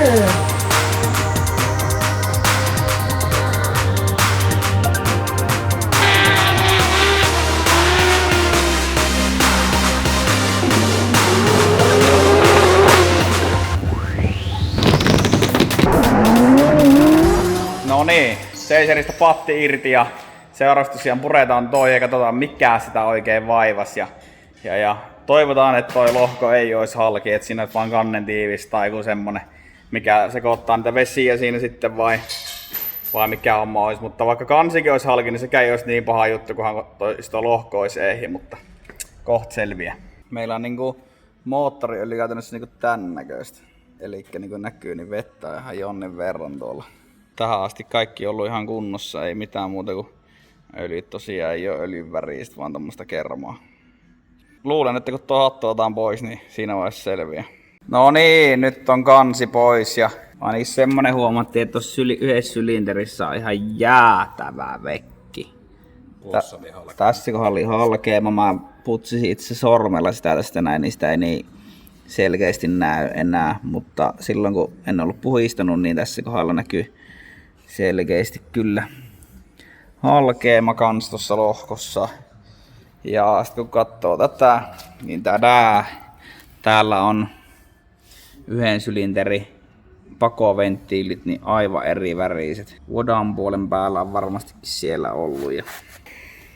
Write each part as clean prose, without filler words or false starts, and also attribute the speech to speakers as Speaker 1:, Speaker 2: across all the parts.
Speaker 1: No niin, Seiseristä patti irti ja seuraavaksi tosiaan puretaan toi ja katsotaan mikä sitä oikein vaivas. Ja toivotaan, että toi lohko ei olisi halki, että siinä vaan kannen tiivis tai joku semmonen, mikä sekoittaa niitä vesiä siinä sitten vai mikä homma olisi. Mutta vaikka kansikin olisi halki, niin sekä ei olisi niin paha juttu, kunhan toi lohko olisi ehjä, mutta kohta selviää. Meillä on niinku moottoriöljy käytännössä niinku tän näköistä. Elikkä niinku näkyy, niin vettä on ihan jonnin verran tuolla. Tähän asti kaikki on ollut ihan kunnossa, ei mitään muuta kuin öljyt. Tosiaan ei ole öljyn väristä, vaan tämmöstä kermaa. Luulen, että kun tuo hattu otetaan pois, niin siinä vaiheessa selviää. No niin, nyt on kansi pois ja ainakin semmonen huomattiin, että tuossa yhdessä sylinterissä on ihan jäätävä vekki. Tässä kohdalla oli halkea, mä putsisin itse sormella sitä tästä näin, niin sitä ei niin selkeästi näy enää. Mutta silloin kun en ollut puhistanut, niin tässä kohdalla näkyy selkeästi kyllä halkeama kans tuossa lohkossa. Ja sitten kun katsoo tätä, niin täällä on yhden sylinteri pakoventtiilit niin aivan eri väriset. Vodan puolen päällä on varmastikin siellä ollut.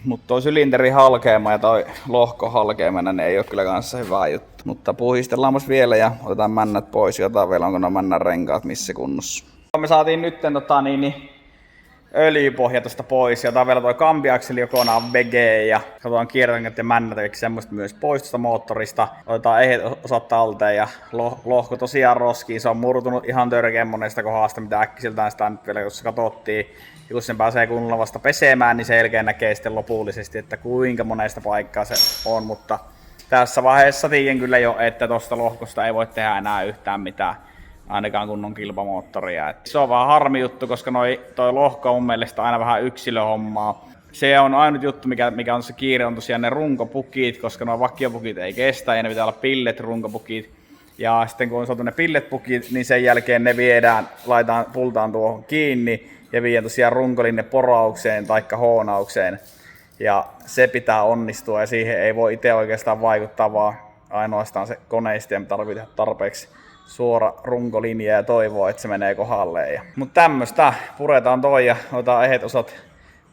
Speaker 1: Mutta tuo sylinteri halkeama ja toi lohko halkeamana niin ei ole kyllä kanssa hyvä juttu. Mutta puhistellaanpas vielä ja otetaan männät pois ja otetaan vielä onko nuo männän renkaat missä kunnossa. Me saatiin nyt öljypohja tosta pois ja otetaan vielä toi kampiakseli kokonaan vege ja katsotaan kierränkät ja männät ja semmoista myös pois tuosta moottorista. Otetaan ehet osat talteen ja lohko tosiaan roskiin. Se on murtunut ihan törkeän monesta kohdasta mitä äkkiseltään sitä nyt vielä jos katsottiin. Ja kun sen pääsee kunnolla vasta pesemään, niin selkeä näkee sitten lopullisesti, että kuinka monesta paikkaa se on. Mutta tässä vaiheessa tiedän kyllä jo, että tuosta lohkosta ei voi tehdä enää yhtään mitään. Ainakaan kunnon kilpamoottoria. Se on vaan harmi juttu, koska toi lohko on mun mielestä aina vähän yksilöhommaa. Se on ainut juttu, mikä on se kiire, on tosiaan ne runkopukit, koska nuo vakiopukit ei kestä ja ne pitää olla pillet runkopukit. Ja sitten kun on saatu ne pilletpukit, niin sen jälkeen ne pultaan tuohon kiinni ja viedään tosiaan runkolinne poraukseen tai hoonaukseen. Ja se pitää onnistua ja siihen ei voi itse oikeastaan vaikuttaa, vaan ainoastaan se koneisti tarvitsee tehdä tarpeeksi suora runkolinja ja toivoa, että se menee kohdalleen. Mutta tämmöstä puretaan toi ja otetaan ehet osat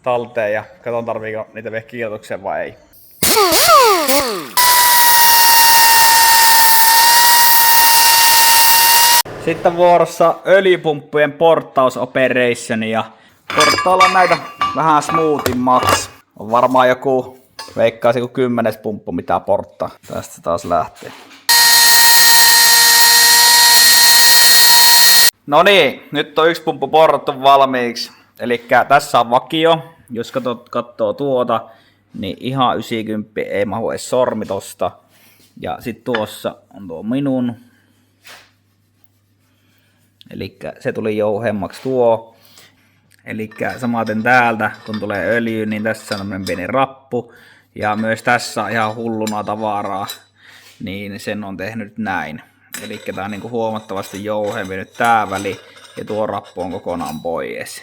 Speaker 1: talteen ja katson tarviiko niitä vielä kiillotukseen vai ei. Sitten vuorossa öljypumppujen porttausoperation ja porttaillaan näitä vähän smoothimmaksi. On varmaan joku, veikkaisi joku 10 pumppu mitä porttaa. Tästä taas lähtee. No niin, nyt on yksi pumppu porrattu valmiiksi. Eli tässä on vakio. Jos katsoo tuota, niin ihan 90 ei mahu edes sormi tosta. Ja sitten tuossa on tuo minun. Eli se tuli jouhemmaksi tuo. Eli samaten täältä, kun tulee öljy, niin tässä on tämmönen pieni rappu. Ja myös tässä on ihan hulluna tavaraa, niin sen on tehnyt näin. Eli tää on niinku huomattavasti jouhempi nyt tää väli ja tuo rappu on kokonaan pois.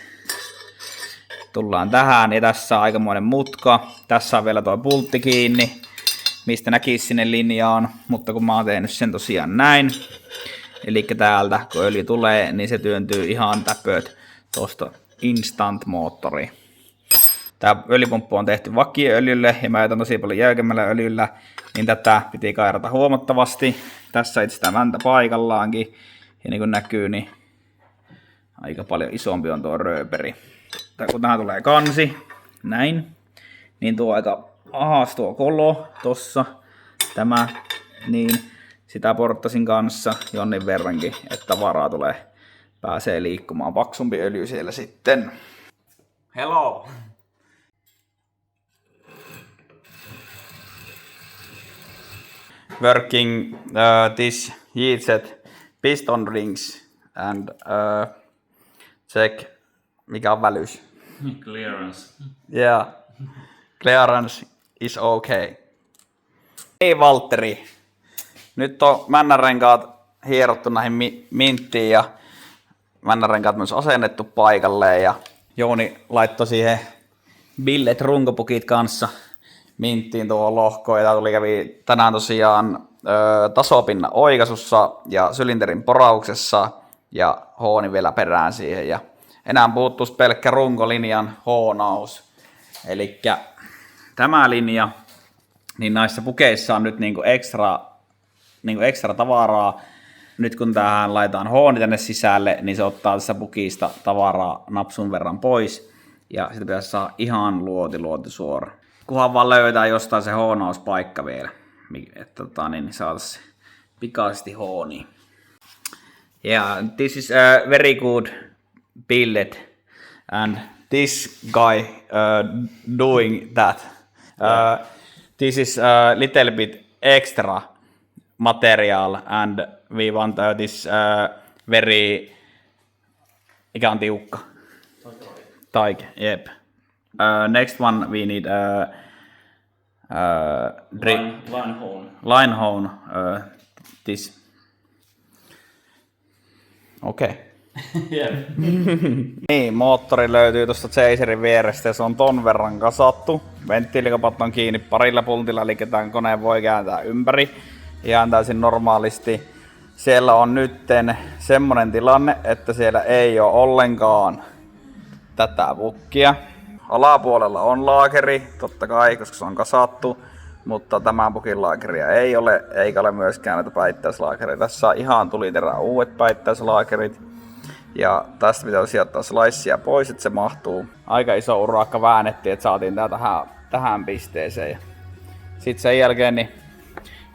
Speaker 1: Tullaan tähän ja tässä on aikamoinen mutka. Tässä on vielä tuo pultti kiinni, mistä näkisi sinne linjaan, mutta kun mä oon tehnyt sen tosiaan näin. Eli täältä kun öljy tulee, niin se työntyy ihan täpöt tosta instant moottoriin. Tää öljypumppu on tehty vakioöljylle ja mä ajetan tosi paljon jäykemmällä öljyllä, niin tätä piti kairata huomattavasti. Tässä itse sitä väntä paikallaankin ja niin kuin näkyy, niin aika paljon isompi on tuo rööperi. Kun tähän tulee kansi, näin, niin tuo aika ahas tuo kolo tossa, tämä, niin sitä porttasin kanssa jonnin verrankin, että tavaraa pääsee liikkumaan. Paksumpi öljy siellä sitten. Hello! Working this heatset piston rings and check mikä on välys.
Speaker 2: Clearance.
Speaker 1: Yeah, clearance is okay. Hei Valtteri, nyt on männänrenkaat hierottu näihin minttiin ja männärenkaat myös asennettu paikalleen ja Jouni laittoi siihen billet runkopukit kanssa minttiin tuohon lohkoon ja kävi tänään tosiaan tasopinnan oikaisussa ja sylinterin porauksessa ja hooni vielä perään siihen ja enää puuttuisi pelkkä runkolinjan hoonaus. Elikkä tämä linja, niin näissä pukeissa on nyt niinku ekstra tavaraa. Nyt kun tähän laitetaan hooni tänne sisälle, niin se ottaa tässä pukista tavaraa napsun verran pois. Ja sitä pitäisi saada ihan luoti suora. Kunhan vaan löytää jostain se hoonauspaikka vielä. Että niin saataisiin pikaisesti hooniin. Yeah, this is a very good billet. And this guy doing that. This is a little bit extra material and we want this very mikä on tiukka? Taike, jep. Next one we need line hone. This. Okei. Okay. Niin, moottori löytyy tuosta Chaserin vierestä ja se on ton verran kasattu. Venttiilikapat on kiinni parilla pultilla, eli tämän koneen voi kääntää ympäri ihan täysin normaalisti. Siellä on nytten semmonen tilanne, että siellä ei ole ollenkaan tätä vukkia. Alapuolella on laakeri, totta kai, koska se on kasattu, mutta tämän pukin laakeria ei ole, eikä ole myöskään näitä päittäislaakereita. Tässä on ihan tuliterä uudet päittäislaakerit. Ja tästä pitää sijoittaa slicea pois, että se mahtuu. Aika iso urakka väännettiin, että saatiin tää tähän pisteeseen. Sitten sen jälkeen, niin,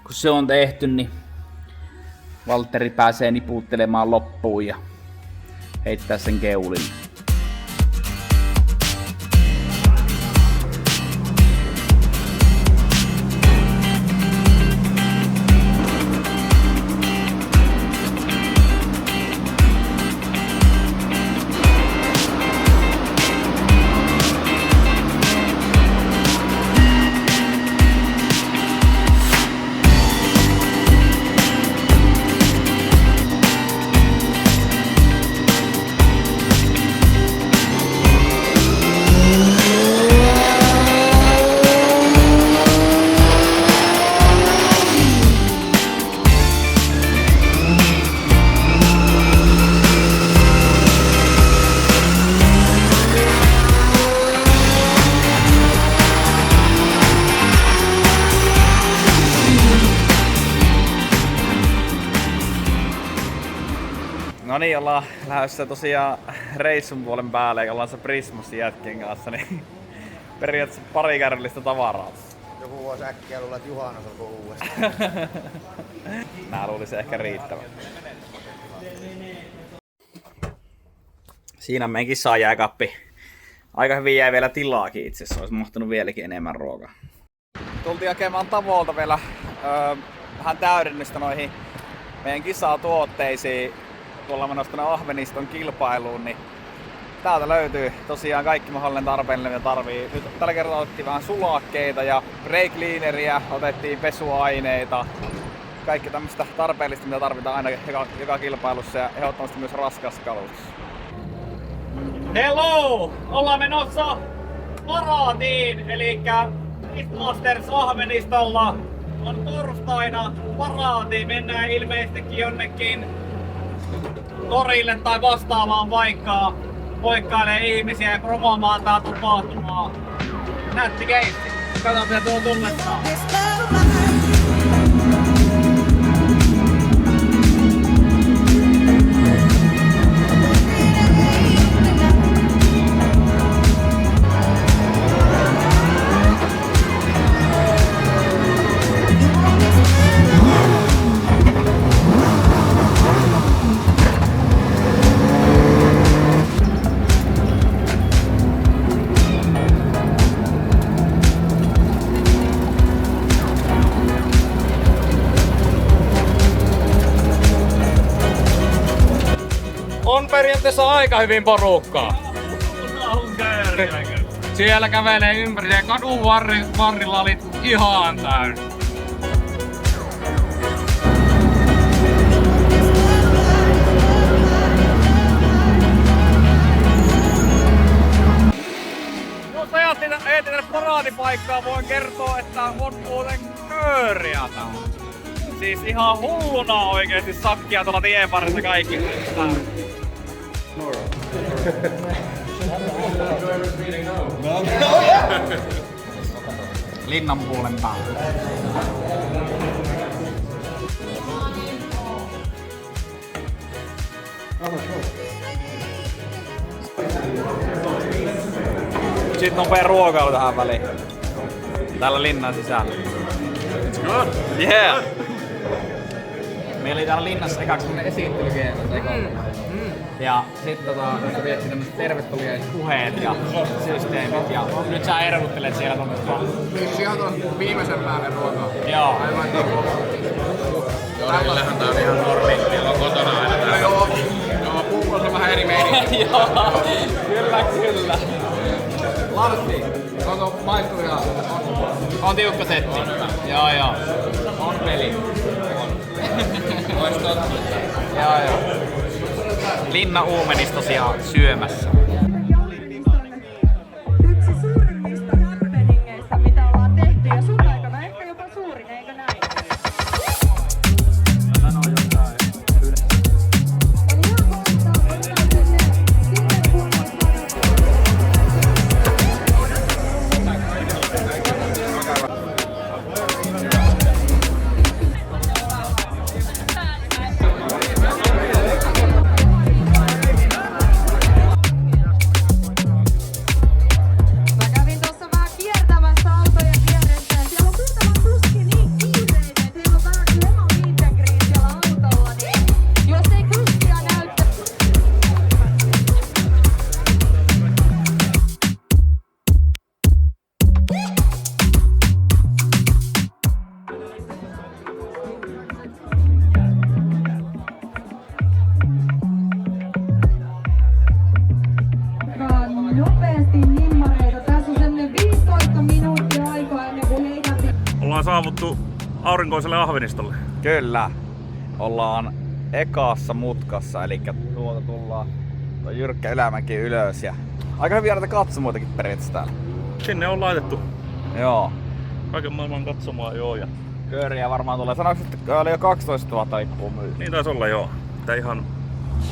Speaker 1: kun se on tehty, niin Valtteri pääsee niputtelemaan loppuun ja heittää sen keulille. No niin, ollaan lähdössä tosiaan reissun puolen päälle, ollaan se Prismosin jätkien kanssa, niin periaatteessa pari kärryllistä tavaraa.
Speaker 2: Joku voisi äkkiä luulla, että juhannus alkoi uudestaan.
Speaker 1: Nää luulisi ehkä riittävän. Siinä meidän kissajääkappi. Aika hyvin jäi vielä tilaakin itse asiassa, olisi mahtunut vieläkin enemmän ruokaa. Tultiin hakemaan Tavolta vielä vähän täydennystä noihin meidän kisatuotteisiin. Kun ollaan menossa tuonne Ahveniston kilpailuun, niin täältä löytyy tosiaan kaikki mahdollinen tarpeellinen, mitä tarvii. Nyt tällä kertaa otettiin vähän sulakkeita ja brake cleaneria, otettiin pesuaineita. Kaikki tämmöistä tarpeellista, mitä tarvitaan aina joka kilpailussa ja ehdottomasti myös raskas kalustus. Hello! Ollaan menossa paraatiin, eli Pitmasters Ahvenistolla on torstaina paraati. Mennään ilmeisestikin jonnekin torille tai vastaavaan paikkaan poikkailee ihmisiä ja promoamaan tää tapahtumaa. Nätti keissi. Katsotaan mitä tuo tunnettaa.
Speaker 3: On periaatteessa aika hyvin porukkaa. Siellä kävelee ympäri ja kadun varrilla oli ihan täynnä.
Speaker 1: paikkaa voin kertoa, että on muuten kööriä täällä. Siis ihan hulluna oikeesti sakkia tuolla tien varressa kaikki. Linnan puolen päällä. Sitten nopea ruokailu tähän väliin. Täällä linnan sisällä. It's good. Yeah! Meillä oli täällä linnassa ekaksi semmonen esittelykeino. Ja sit vietti tämmöset tervetuliaispuheet ja systeemit ja nyt sä erottelet siellä tommoset vaan.
Speaker 2: Siis ihan tuon viimeisen päälle ruokaa.
Speaker 1: Joo.
Speaker 2: Aivan niinku.
Speaker 3: Jorillähän tää on ihan normi, meillä on kotona aina tää.
Speaker 2: Joo, puukossa on vähän eri meininki.
Speaker 1: Joo, kyllä.
Speaker 2: Lartti, onko maistuvia?
Speaker 1: On tiukka setti. Joo. On peli.
Speaker 2: Ois totta.
Speaker 1: Joo. Linna uumenisi tosiaan syömässä.
Speaker 4: Yksi suurimmista happeningeista, mitä ollaan tehty, ja sun aikana ehkä jopa suurin, eikö näin? Eli ihan kohtaa sitten kun mä kävin tuossa vähän kiertämässä autojen vieressä ja siellä on muutama kuski niin kiireinen, että heillä on vähän kuin oma meet and greet siellä autolla, niin jos ei kuskia näytä. Nopeasti nimmareita. Tässä on semmonen 15 minuuttia aikaa ennen kuin heidän
Speaker 5: Ollaan saavuttu aurinkoiselle Ahvenistolle.
Speaker 1: Kyllä. Ollaan ekassa mutkassa, eli tuolta tullaan tuo jyrkkä ylämäki ylös ja aika hyviä näitä katsomoitakin periaatteessa täällä.
Speaker 5: Sinne on laitettu
Speaker 1: Joo.
Speaker 5: kaiken maailman katsomaa joo ja
Speaker 1: Kööriä varmaan tulee. Sanoiko, että oli jo 12 000 lippua myyty?
Speaker 5: niin taisi olla joo. Että ihan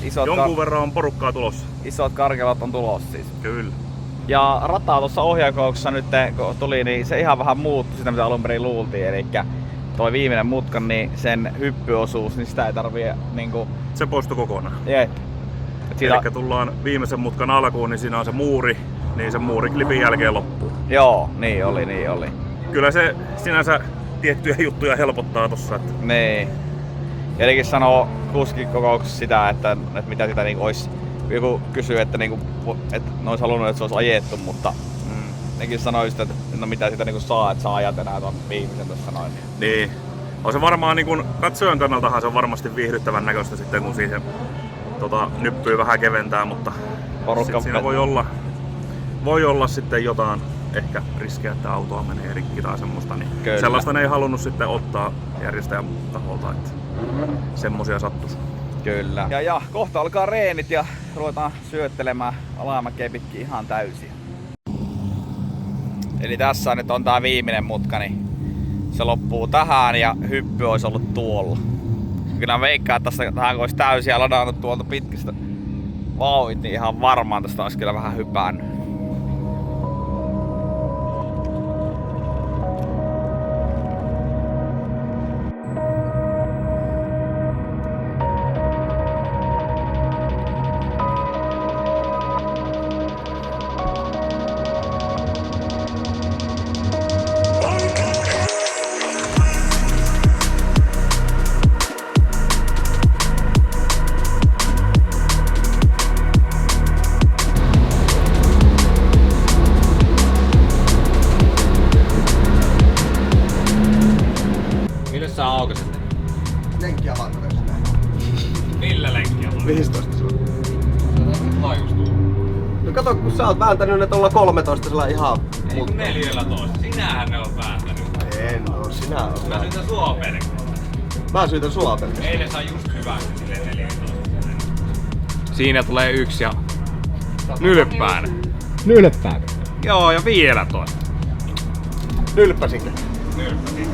Speaker 1: Isot,
Speaker 5: jonkun verran on porukkaa tulossa.
Speaker 1: isot karkelat on tulossa siis.
Speaker 5: Kyllä.
Speaker 1: Ja rataa tuossa ohjakouksessa nyt kun tuli, niin se ihan vähän muuttui sitä mitä alun perin luultiin. Eli toi viimeinen mutka, niin sen hyppyosuus, niin sitä ei tarvii niinku...
Speaker 5: Se poistui kokonaan.
Speaker 1: Jep. Et siitä...
Speaker 5: Eli tullaan viimeisen mutkan alkuun, niin siinä on se muuri, niin se muuriklipin jälkeen loppuu.
Speaker 1: Joo, niin oli.
Speaker 5: Kyllä se sinänsä tiettyjä juttuja helpottaa tossa. Että
Speaker 1: Niin. Jotenkin sanoo kuskikokouksessa sitä, että mitä sitä niinku ois... Joku kysyy, että niinku, että ne ois halunnut, että se olisi ajettu, mutta nekin sanoo just, että no mitä sitä niinku saa, että sä ajat enää ton viimeisen tossa noin.
Speaker 5: niin. On se varmaan niin kun katsojan kannaltahan se on varmasti viihdyttävän näköistä sitten kun siihen nyppyy vähän keventää, mutta sit siinä voi olla sitten jotain ehkä riskiä, että autoa menee rikki tai semmoista, niin
Speaker 1: Kyllä.
Speaker 5: sellaista ne ei halunnut sitten ottaa järjestäjän taholta, että semmosia sattuisi.
Speaker 1: Kyllä. Ja kohta alkaa reenit ja ruvetaan syöttelemään alamäkeä pitkin ihan täysin. Eli tässä nyt on tää viimeinen mutka, niin se loppuu tähän ja hyppy olisi ollut tuolla. Kyllä veikkaan, että tähän kun olisi täysiä ladannut tuolta pitkistä vauhit, niin ihan varmaan tästä olisi kyllä vähän hypännyt. Sä aukasit.
Speaker 2: Lenkkiä hankkeessa.
Speaker 3: Millä lenkkiä?
Speaker 2: 15 sulla.
Speaker 3: Laajuustuu.
Speaker 2: No kato, kun sä oot vääntänyt ne tuolla 13 sillä ihan...
Speaker 3: Ei kun 14. Sinähän ne on vääntänyt.
Speaker 2: En oo, sinä oot.
Speaker 3: Mä syytän sua pelkästään.
Speaker 2: Mä syytän sua pelkästään.
Speaker 3: Eilen sai just hyväksi silleen 14. Siinä tulee yksi ja... Nylppään.
Speaker 2: Nylppääkö?
Speaker 3: Joo, ja vielä toi.
Speaker 2: Nylppäsinkö?
Speaker 3: Nylppäsin.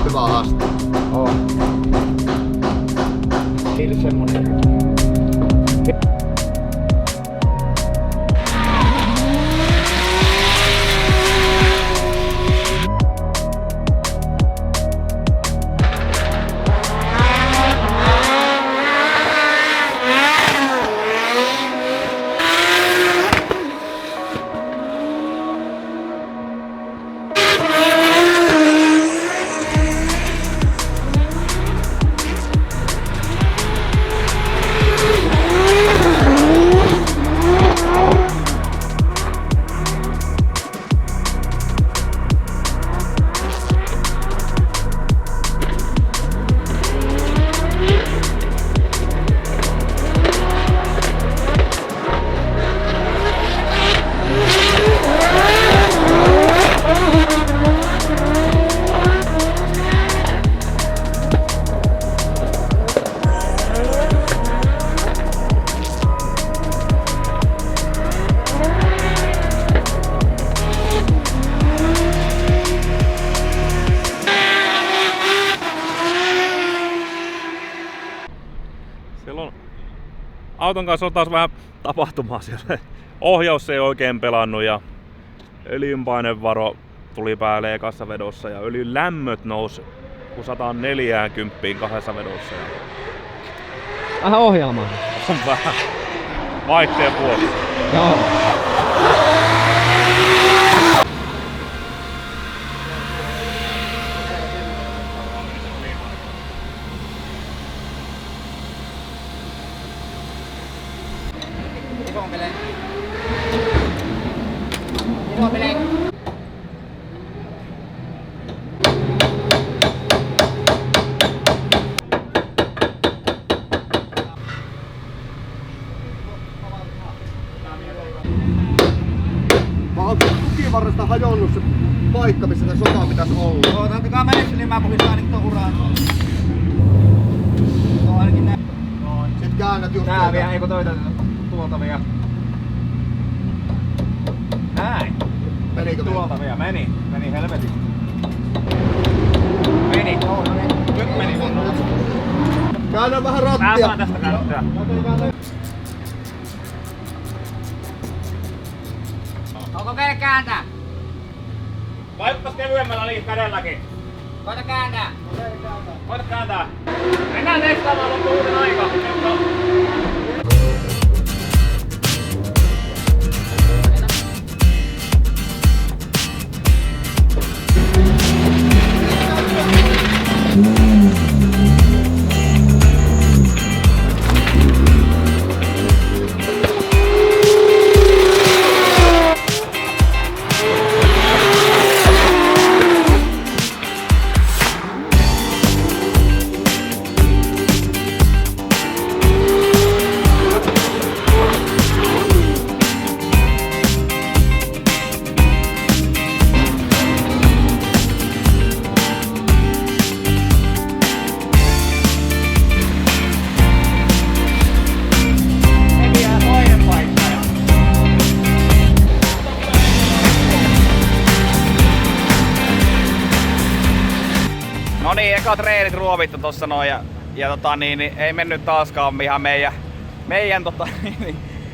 Speaker 2: Hyvä haaste.
Speaker 6: On. Ei semmonen.
Speaker 5: Auton kanssa on taas vähän tapahtumaa siellä. Ohjaus ei oikein pelannut ja öljynpainevaro tuli päälle ekassa vedossa ja öljyn lämmöt nousi 140 kahdessa vedossa.
Speaker 6: Vähän ohjelmaa.
Speaker 5: On vähän vaihteen vuoksi.
Speaker 6: Joo.
Speaker 2: Vai onko tukivarresta hajonnut se paikka, missä se sota pitäisi olla?
Speaker 6: Antakaa mennessä, niin mä puhistaan ainakin ton uraan. No ainakin nää.
Speaker 2: Sit käännät just
Speaker 6: Nää vielä, eikö toita tuolta vielä? Näin.
Speaker 2: Menikö
Speaker 6: Tuolta vielä, meni helvetin. Meni, nyt meni kunnolla.
Speaker 2: Käännä vähän
Speaker 6: Mä
Speaker 2: rattia.
Speaker 6: saan tästä käyttöä. Onko käden kääntää?
Speaker 3: Vaippas kevyemmällä kädelläkin.
Speaker 6: Koita kääntää.
Speaker 3: Koita kääntää. Mennään testaamaan loppuun aika.
Speaker 1: No niin, eka treenit ruovittu tossa noin ja niin, ei mennyt taaskaan ihan meidän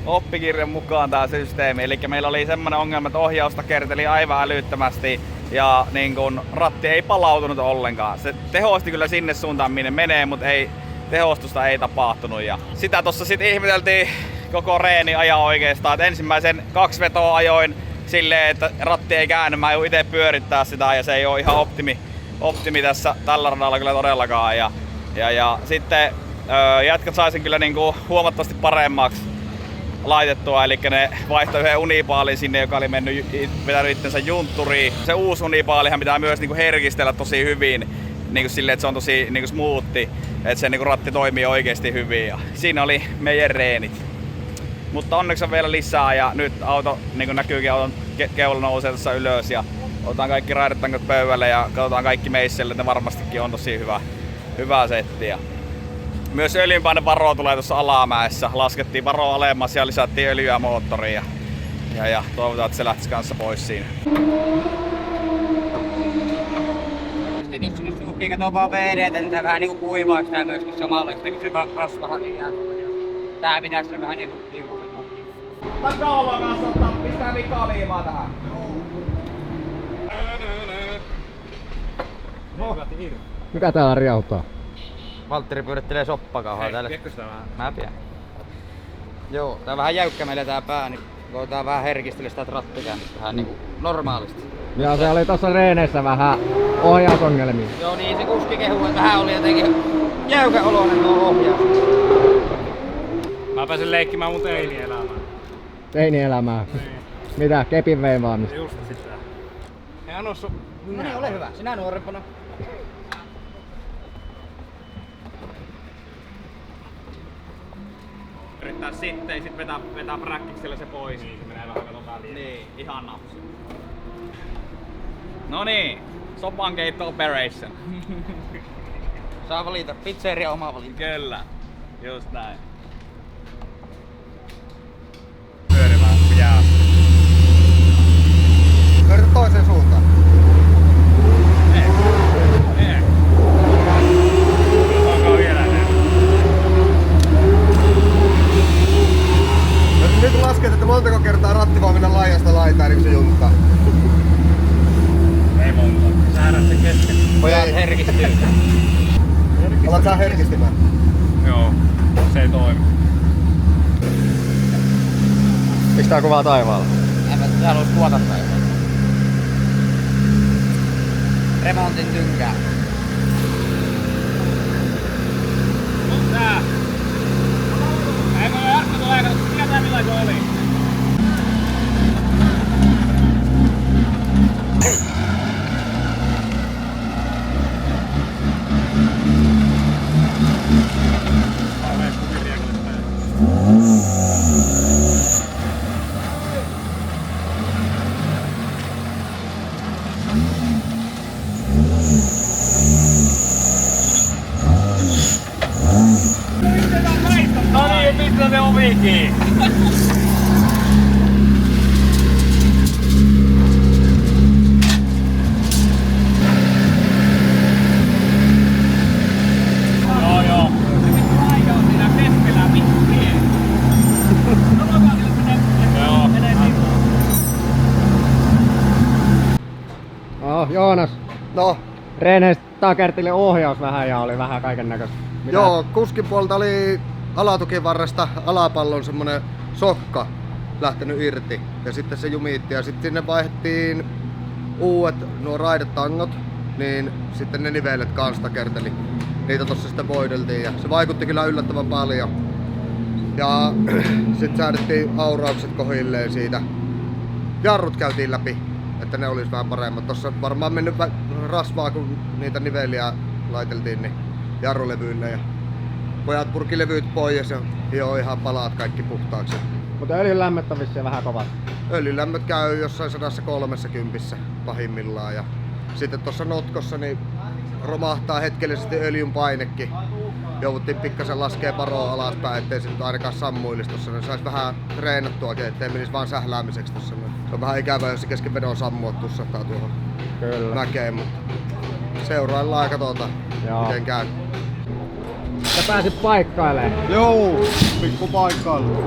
Speaker 1: oppikirjan mukaan tää systeemi. Eli meillä oli semmonen ongelma, että ohjausta kerteli aivan älyttömästi ja niin kun ratti ei palautunut ollenkaan. Se tehosti kyllä sinne suuntaan minne menee, mutta tehostusta ei tapahtunut. Ja sitä tossa sit ihmeteltiin koko reeni ajan oikeastaan. Et ensimmäisen 2 vetoa ajoin silleen, että ratti ei käänny. Mä joudun ite pyörittää sitä ja se ei oo ihan optimi tässä tällä radalla kyllä todellakaan. Ja sitten jätkät saisin kyllä niinku huomattavasti paremmaksi laitettua, eli ne vaihtoi yhden unipaalin sinne, joka oli vetänyt itsensä juntturiin. Se uusi unipaalihan pitää myös niinku herkistellä tosi hyvin, niinku silleen, että se on tosi niinku smoothi, että se niinku ratti toimii oikeesti hyvin. Ja siinä oli meidän reenit. Mutta onneksi on vielä lisää ja nyt auto niinku näkyykin auton keula nousee tässä ylös ja otetaan kaikki raidetangot pöydälle ja katsotaan kaikki meisselle, että ne varmastikin on tosi hyvä setti. Ja myös öljynpainevaro tulee tuossa alamäessä. Laskettiin varo alemmas ja lisättiin öljyä moottoriin. Ja toivotaan, että se lähtisi kanssa pois siinä.
Speaker 6: Sitten jos nyt sukki katoo vaan vedet, niin tää vähän niinku kuivaaksi tää myöskin samalla. Sitten se rasvahan niin jää. Tää pitäis olla vähän niinku
Speaker 1: Takaulan kanssa ottaa, pistää vikaliimaa tähän.
Speaker 7: Mikä täällä riautaa?
Speaker 6: Valtteri pyörittelee soppakauhaa täällä.
Speaker 3: Viekö sitä vähän?
Speaker 6: Mä pidän. Joo, tää on vähän jäykkä meillä tää pää, niin koetaan vähän herkistellä sitä rattikäännistä vähän niinku normaalisti.
Speaker 7: Ja se oli tossa reeneissä vähän ohjausongelmia.
Speaker 6: Joo, niin se kuski kehuu, että vähän oli jotenkin jäykän oloinen tuo ohjaus.
Speaker 3: Mä pääsen leikkimään mun teinielämään.
Speaker 7: Teinielämää. Mitä? Kepin veivaamista?
Speaker 3: Just sitä. Eihän oo
Speaker 6: No niin, ole hyvä. Sinä nuorempana.
Speaker 1: Yrittää sitten, sit vetää präkkiksellä se pois. Niin, se menee vähän katon väliin. Niin, ihan napsi. Noniin, sopankeitto operation.
Speaker 6: Saa valita, pizzeria oma valinta.
Speaker 1: Kyllä, just näin.
Speaker 3: pyörimään jää.
Speaker 2: Yritä toiseen suuntaan.
Speaker 3: Onko vielä ne?
Speaker 2: Nyt lasket, että montako kertaa ratti vaan mennä laajasta laitaan, niin se junttaa.
Speaker 3: Ei monta. Säädät sen kesken.
Speaker 6: Pojat herkistyy.
Speaker 2: Alat sä herkistimään.
Speaker 3: Joo, se ei toimi.
Speaker 7: Pistää kuvaa taivaalla.
Speaker 6: En mä halus kuvata taivaalla. Remontin tynkää.
Speaker 3: Tää! Ei mulla Jarkko tulee, tietää millainen se oli. No niin, pistä se ovikin! Joo, joo. Aika on siinä keskellä, vittu vie. Sanotaan sille, että se menee sivuun.
Speaker 7: Joonas,
Speaker 2: No,
Speaker 7: reeneistä takertille ohjaus vähän ja oli vähän kaiken näköistä.
Speaker 2: joo, kuskin puolta oli alatukivarresta alapallon semmonen sokka lähtenyt irti ja sitten se jumiitti ja sitten sinne vaihdettiin uudet nuo raidetangot, niin sitten ne nivelet kanssa takerteli. Niitä tossa sitten voideltiin ja se vaikutti kyllä yllättävän paljon. Ja sitten säädettiin auraukset kohilleen siitä. Jarrut käytiin läpi, että ne olisi vähän paremmat. Tossa varmaan mennyt rasvaa, kun niitä niveliä laiteltiin niin jarrulevyille. Ja pojat purki levyt pois ja hioi ihan palaat kaikki puhtaaksi.
Speaker 7: Mutta öljyn lämmittävissä vähän kovat.
Speaker 2: Öljylämmöt käy jossain 130 pahimmillaan. Ja sitten tuossa notkossa niin romahtaa hetkellisesti öljyn painekin. Jouduttiin pikkasen laskee paroa alaspäin, ettei se nyt ainakaan sammuilisi tossa. Ne sais vähän treenattuakin, ettei menisi vaan sähläämiseksi tossa. Se on vähän ikävää, jos se kesken vedon sammua tussahtaa tuohon
Speaker 7: Kyllä.
Speaker 2: mäkeen, mutta seuraillaan ja katsotaan
Speaker 7: Joo.
Speaker 2: miten käy.
Speaker 7: Sä pääsit paikkailemaan.
Speaker 2: Joo, pikku paikkailu.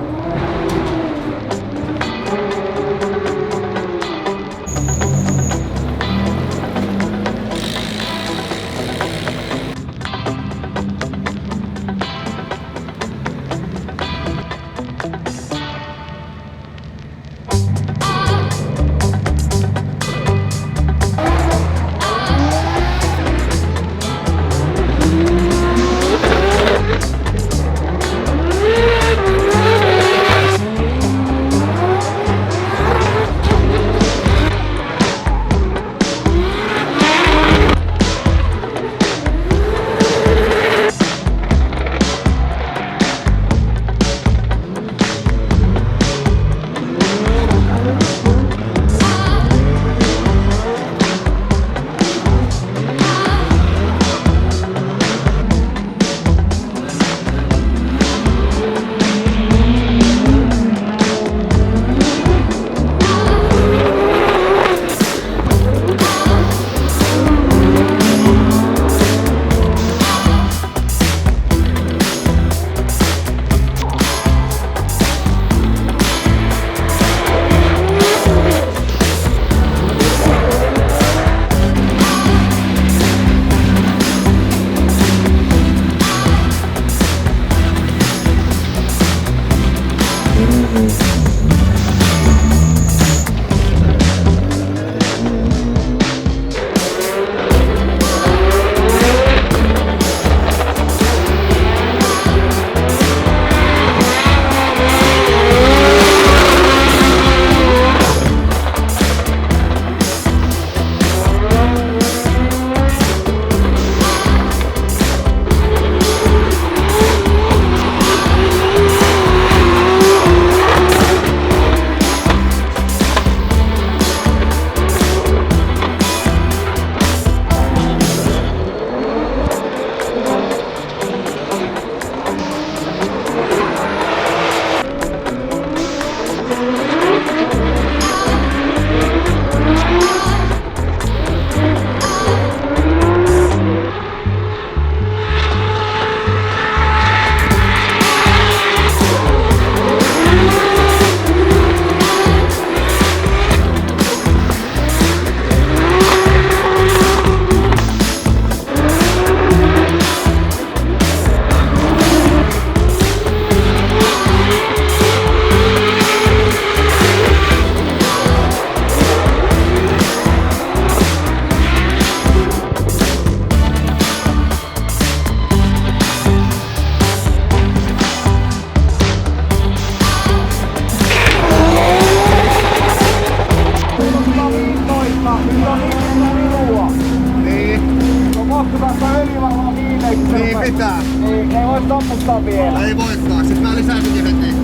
Speaker 1: Ei voi tommuttaa vielä.
Speaker 2: Ei voikaan, sit mä lisäsinkin heti.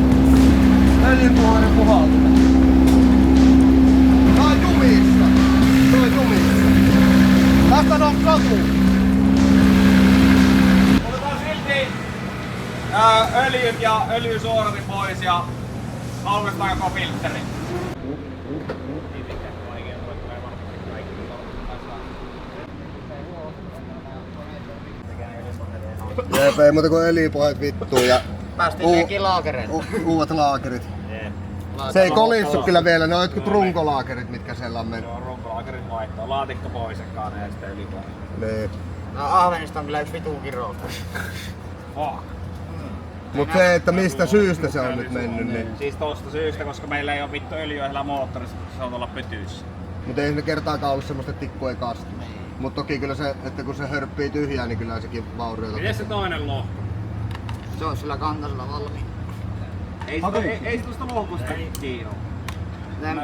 Speaker 2: Öljynpuhainen puhaltaa. Tää on jumissa. Tää on jumissa. Tästä on katu.
Speaker 1: Otetaan silti öljyt ja öljysuodatin pois ja aukaistaan koko filtteri.
Speaker 2: Jep, ei muuta kuin öljypohjat vittuun ja
Speaker 6: Päästiin nekin laakereille.
Speaker 2: uudet laakerit. Se ei kolissu kyllä vielä, ne on jotkut runkolaakerit, mitkä siellä on mennyt.
Speaker 1: Joo, runkolaakerit vaihtaa. Laatikko poisekkaan ja sitten ylipohja.
Speaker 2: Niin.
Speaker 6: No Ahvenista on kyllä yksi vitun kirous.
Speaker 1: Fuck.
Speaker 2: Mut se, että mistä syystä se on nyt mennyt, niin.
Speaker 1: Siis tosta syystä, koska meillä ei oo vittu öljyä moottorissa, se on tuolla pytyissä.
Speaker 2: Mut ei siinä kertaakaan ollut semmoista, että tikku ei kastu. Mut toki kyllä se, että kun se hörppii tyhjään, niin kyllä sekin vaurioita.
Speaker 3: Miten se toinen lohko?
Speaker 6: Se on sillä kantasella valmiin.
Speaker 1: Ei se tosta lohkosta kiinni.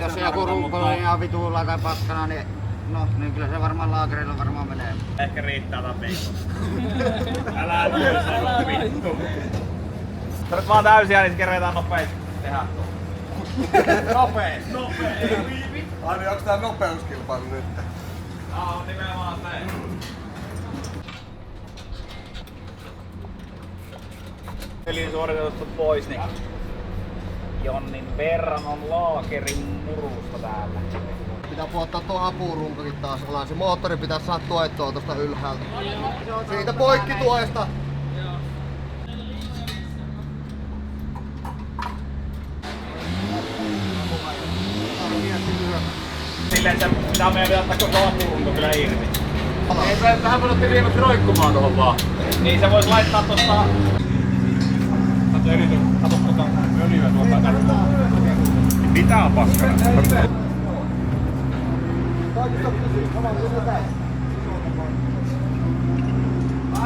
Speaker 6: Jos joku runko on ihan vituulla tai paskana, niin no, niin kyllä se varmaan laakereilla varmaan menee.
Speaker 1: Ehkä riittää tää viikosta. Älä noin vittu. Tää nyt vaan täysiä, niin kerätään nopeesti tehdä. Nopeesti!
Speaker 2: Ai niin, onks tää nopeuskilpailu nyt?
Speaker 1: Tää on nimenomaan se. Eli suoritetusta pois, niin jonnin verran on laakerin murusta täällä.
Speaker 2: Pitää puottaa tuo apurunkokin taas alas. Se moottori pitää saada tuettua tosta ylhäältä. Siitä poikki tuesta.
Speaker 1: Silleen se pitää meidän ottaa koko apurunko kyllä irti.
Speaker 3: Ei se vähän voi ottaa viemät roikkumaan tohon vaan.
Speaker 1: Niin se vois laittaa tosta... Kato tuota öljyä tuolta takana.
Speaker 5: Mitä on paskana?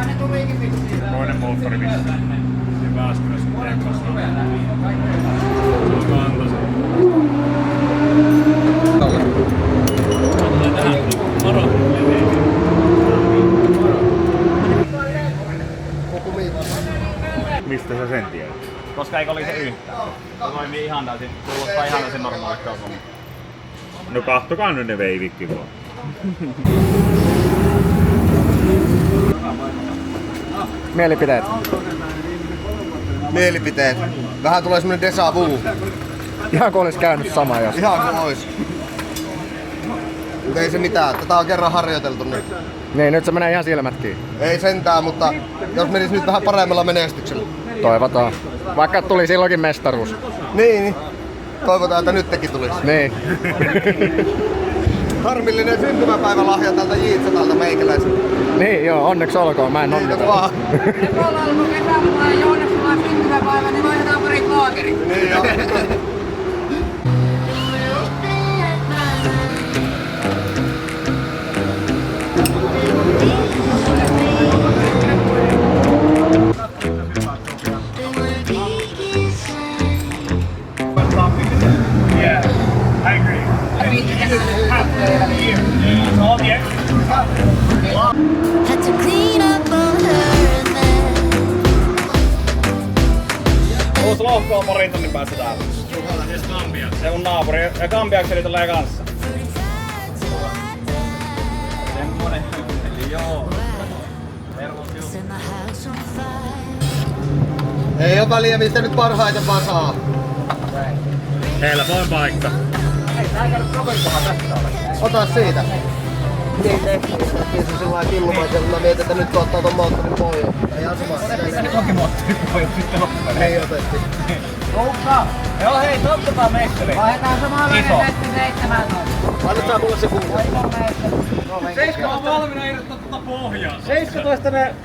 Speaker 6: Ne tulikin vissiin.
Speaker 5: Toinen moottori vissiin. Hyvä äsken sun teidän kanssa. Onko antaisi? Mistä sä sen tiedät?
Speaker 1: Koska eikö oli se yhtään. Se toimii ihan täysin, kuulostaa ihan täysin normaalista kaupunki.
Speaker 5: No kahtokaa nyt ne veivikki vaan.
Speaker 7: Mielipiteet.
Speaker 2: Mielipiteet. Vähän tulee semmonen déjà vu.
Speaker 7: Ihan kun olis käynyt sama jos.
Speaker 2: Ihan kuin ois. Mut ei se mitään, tätä on kerran harjoiteltu nyt.
Speaker 7: Niin, nyt se menee ihan silmät kiinni.
Speaker 2: Ei sentään, mutta jos menis nyt vähän paremmalla menestyksellä.
Speaker 7: Toivotaan. Vaikka tuli silloinkin mestaruus.
Speaker 2: Niin. Toivotaan, että nytkin tulisi.
Speaker 7: Niin.
Speaker 2: Harmillinen syntymäpäivälahja tältä Jiitsatalta meikäläiseltä.
Speaker 7: Niin joo, onneksi olkoon, mä en
Speaker 2: Kiitos
Speaker 7: onnita.
Speaker 2: vaan.
Speaker 6: Nyt ollaan ollut kesällä ja Joonas sulla on syntymäpäivä, niin vaihdetaan parit laakerit.
Speaker 2: Niin joo.
Speaker 1: Yeah, I agree. Halfway of the year. So all the extras.
Speaker 8: Had to clean up all her mess.
Speaker 1: Uusi lohko on parin tunnin päästä täällä. Se on naapuri. Ja Gambiakseli tulee kanssa. Semmonen. Eli joo.
Speaker 8: Set my house on fire.
Speaker 2: Ei oo väliä, mistä nyt parhaiten vaan saa.
Speaker 5: Helpoin paikka.
Speaker 2: Ota siitä. Kiitos sellainen killumaisen, kun mä mietin, että nyt ottaa ton moottorin pois. Ei asuma.
Speaker 1: Onkin moottori pois sitten loppuun.
Speaker 2: Ei otettiin.
Speaker 1: Oukka! Joo hei, tottataan meisteri.
Speaker 6: Vaihdetaan samalla
Speaker 1: Iso.
Speaker 6: 17.
Speaker 2: Annetaan mulle se kuva.
Speaker 1: 7 on valmiina irrottaa tuota pohjaa. 17 ne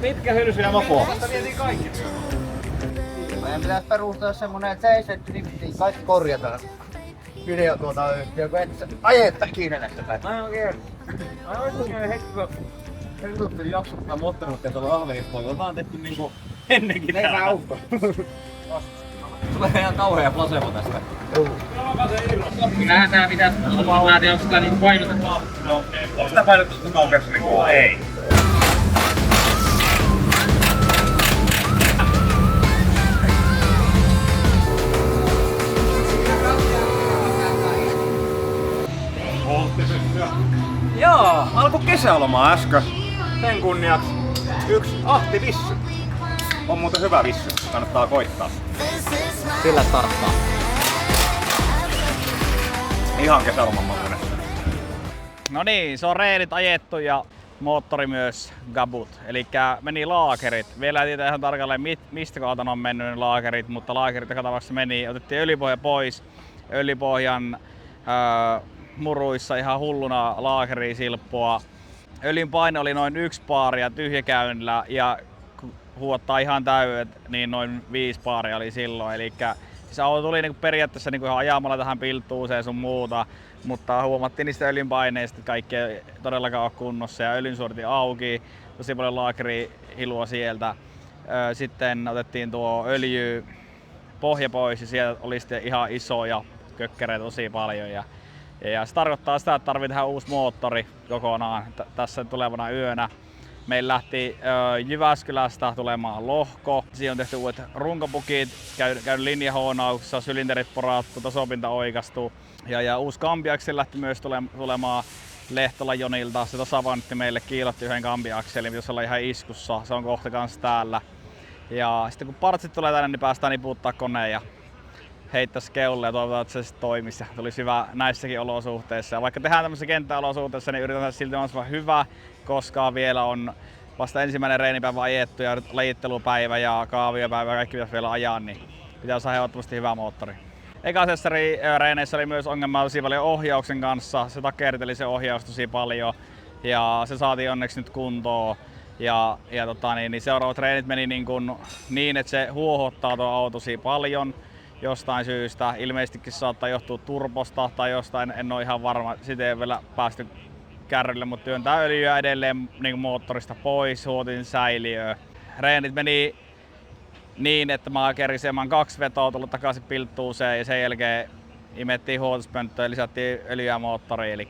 Speaker 1: pitkä hylsy ja mopo. Tästä vietiin kaikki.
Speaker 6: Meidän pitäis perustaa semmonen, että 7 niin kaikki korjataan. Video tuota yhtiö, kun et ajetta kiinnelettä päin.
Speaker 1: Ai oikein hetki, kun helpottiin jaksottaa moottorinuttia tuolla Ahvenissa. Mä oon tehty niinku ennenkin täällä.
Speaker 6: Leipää ukko.
Speaker 1: Tulee ihan kauhea placebo tästä.
Speaker 3: Kyllähän tää pitäis olla, että onko sitä niinku painotettu.
Speaker 1: No, onko sitä painotettu kaukeassa niinku? Ei.
Speaker 3: kesälomaa äsken. Sen kunniaksi yksi Ahti Vissy. On muuten hyvä vissy, kannattaa koittaa.
Speaker 7: Sillä tarkkaan.
Speaker 3: Ihan kesäloman makuinen.
Speaker 1: No niin, se on reenit ajettu ja moottori myös gabut. Elikkä meni laakerit. Vielä ei tiedä ihan tarkalleen mistä kohtaan on mennyt ne laakerit, mutta laakerit joka tapauksessa meni. Otettiin öljypohja pois. Öljypohjan muruissa ihan hulluna laakeri silppua. Öljyn paino oli noin 1 baaria tyhjäkäynnillä ja huottaa ihan täydet, niin noin 5 baaria oli silloin. Elikkä se auto tuli niinku periaatteessa niinku ihan ajamalla tähän pilttuuseen sun muuta, mutta huomattiin niistä öljyn paineista, että kaikki ei todellakaan ole kunnossa ja öljyn suoritin auki, tosi paljon laakerihilua sieltä. Sitten otettiin tuo öljypohja pois ja sieltä oli sitten ihan isoja kökkäreitä tosi paljon. Ja se tarkoittaa sitä, että tarvii tehdä uusi moottori kokonaan tässä tulevana yönä. Meillä lähti Jyväskylästä tulemaan lohko. Siinä on tehty uudet runkopukit, käynyt linjahoonauksessa, sylinterit porattu, tasopinta oikastu. Ja uusi kambiakseli lähti myös tulemaan Lehtola Jonilta. Se tasapainotti meille, kiilotti yhden kambiakselin, pitäisi olla ihan iskussa. Se on kohta kanssa täällä. Ja sitten kun partsit tulee tänne, niin päästään niputtaa koneen ja heittää keulle ja toivotaan, että se sitten toimisi ja tulisi hyvä näissäkin olosuhteissa. Ja vaikka tehdään tämmöisessä kenttäolosuhteissa, niin yritetään silti mahdollisimman hyvä, koska vielä on vasta ensimmäinen reenipäivä ajettu ja lajittelupäivä ja kaaviopäivä ja kaikki pitäisi vielä ajaa, niin pitää saada ehdottomasti hyvä moottori. Ekaisessa reeneissä oli myös ongelma tosi paljon ohjauksen kanssa. Se takerteli se ohjaus tosi paljon ja se saatiin onneksi nyt kuntoon. Ja niin seuraavat treenit meni niin, että se huohottaa tuo auto tosi paljon jostain syystä. Ilmeisestikin saattaa johtua turbosta tai jostain, en ole ihan varma. Siitä ei vielä päästy kärrylle, mutta työntää öljyä edelleen niin moottorista pois, huotin säiliöön. Reenit meni niin, että mä kerisin 2 vetoa tullut takaisin pilttuuseen ja sen jälkeen imettiin huotospönttöä ja lisättiin öljyä moottoriin. Eli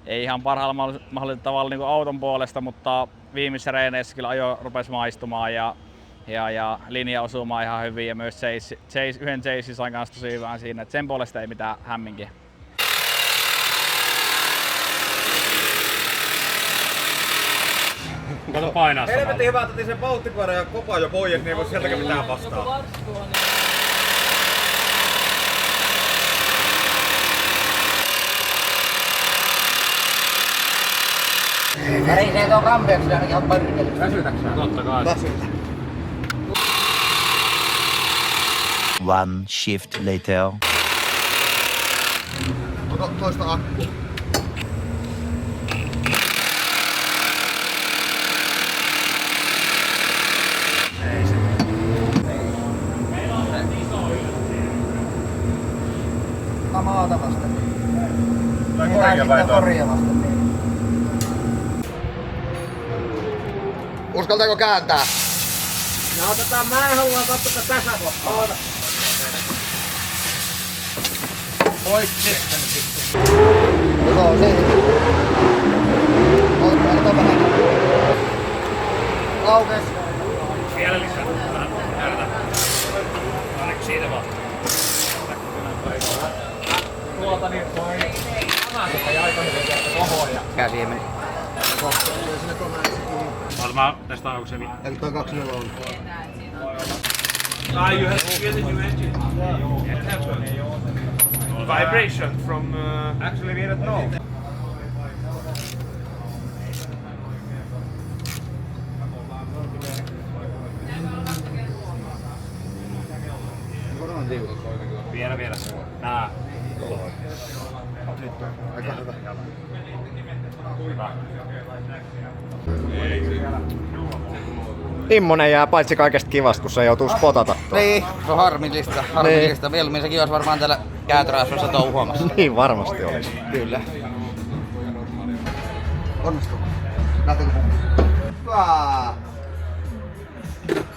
Speaker 1: ei ihan parhaalla mahdollisella tavalla niin kuin auton puolesta, mutta viimeisissä reeneissä kyllä ajo rupesi maistumaan ja linja osumaan ihan hyvin ja myös yhden chasein sain kanssa tosi hyvän siinä, että sen puolesta ei mitään hämminkiä.
Speaker 3: Kato painaa samalla.
Speaker 2: Helvetin hyvä, että sen vauhtikoira ja kopa jo pois, niin ei voi sieltäkään mitään vastaa.
Speaker 6: Värisee tuon kampiaksi ainakin on pörkeli.
Speaker 3: Väsytäksä? Totta kai.
Speaker 9: One shift later.
Speaker 2: Toista akku.
Speaker 6: Maata vasten.
Speaker 3: Tai koria vai
Speaker 6: koria vasten.
Speaker 2: Uskaltaako kääntää?
Speaker 6: No otetaan, mä en halua katsoa tässä kohtaa.
Speaker 2: Poikki. Joo, se. Ota vähän. Laukes.
Speaker 3: Vielä lisää. Vähän ainakin siitä vaan.
Speaker 1: Tuolta niin toi Hämäsestä jäi toinen kohoja.
Speaker 6: Käsi meni.
Speaker 3: Mä testaan onko se niin.
Speaker 2: Eli toi 24 on.
Speaker 3: You have to get a new engine. Vibration from actually we don't know. Vielä. Nää.
Speaker 2: Aika hyvä.
Speaker 7: Immonen jää paitsi kaikesta kivasta, kun se joutuu spotata.
Speaker 6: Niin, se on harmillista. Mieluummin sekin olisi varmaan täällä kääntöräisössä touhuamassa.
Speaker 7: Niin varmasti olisi.
Speaker 6: Kyllä.
Speaker 2: Onnistuu. Lähtekö hyvä.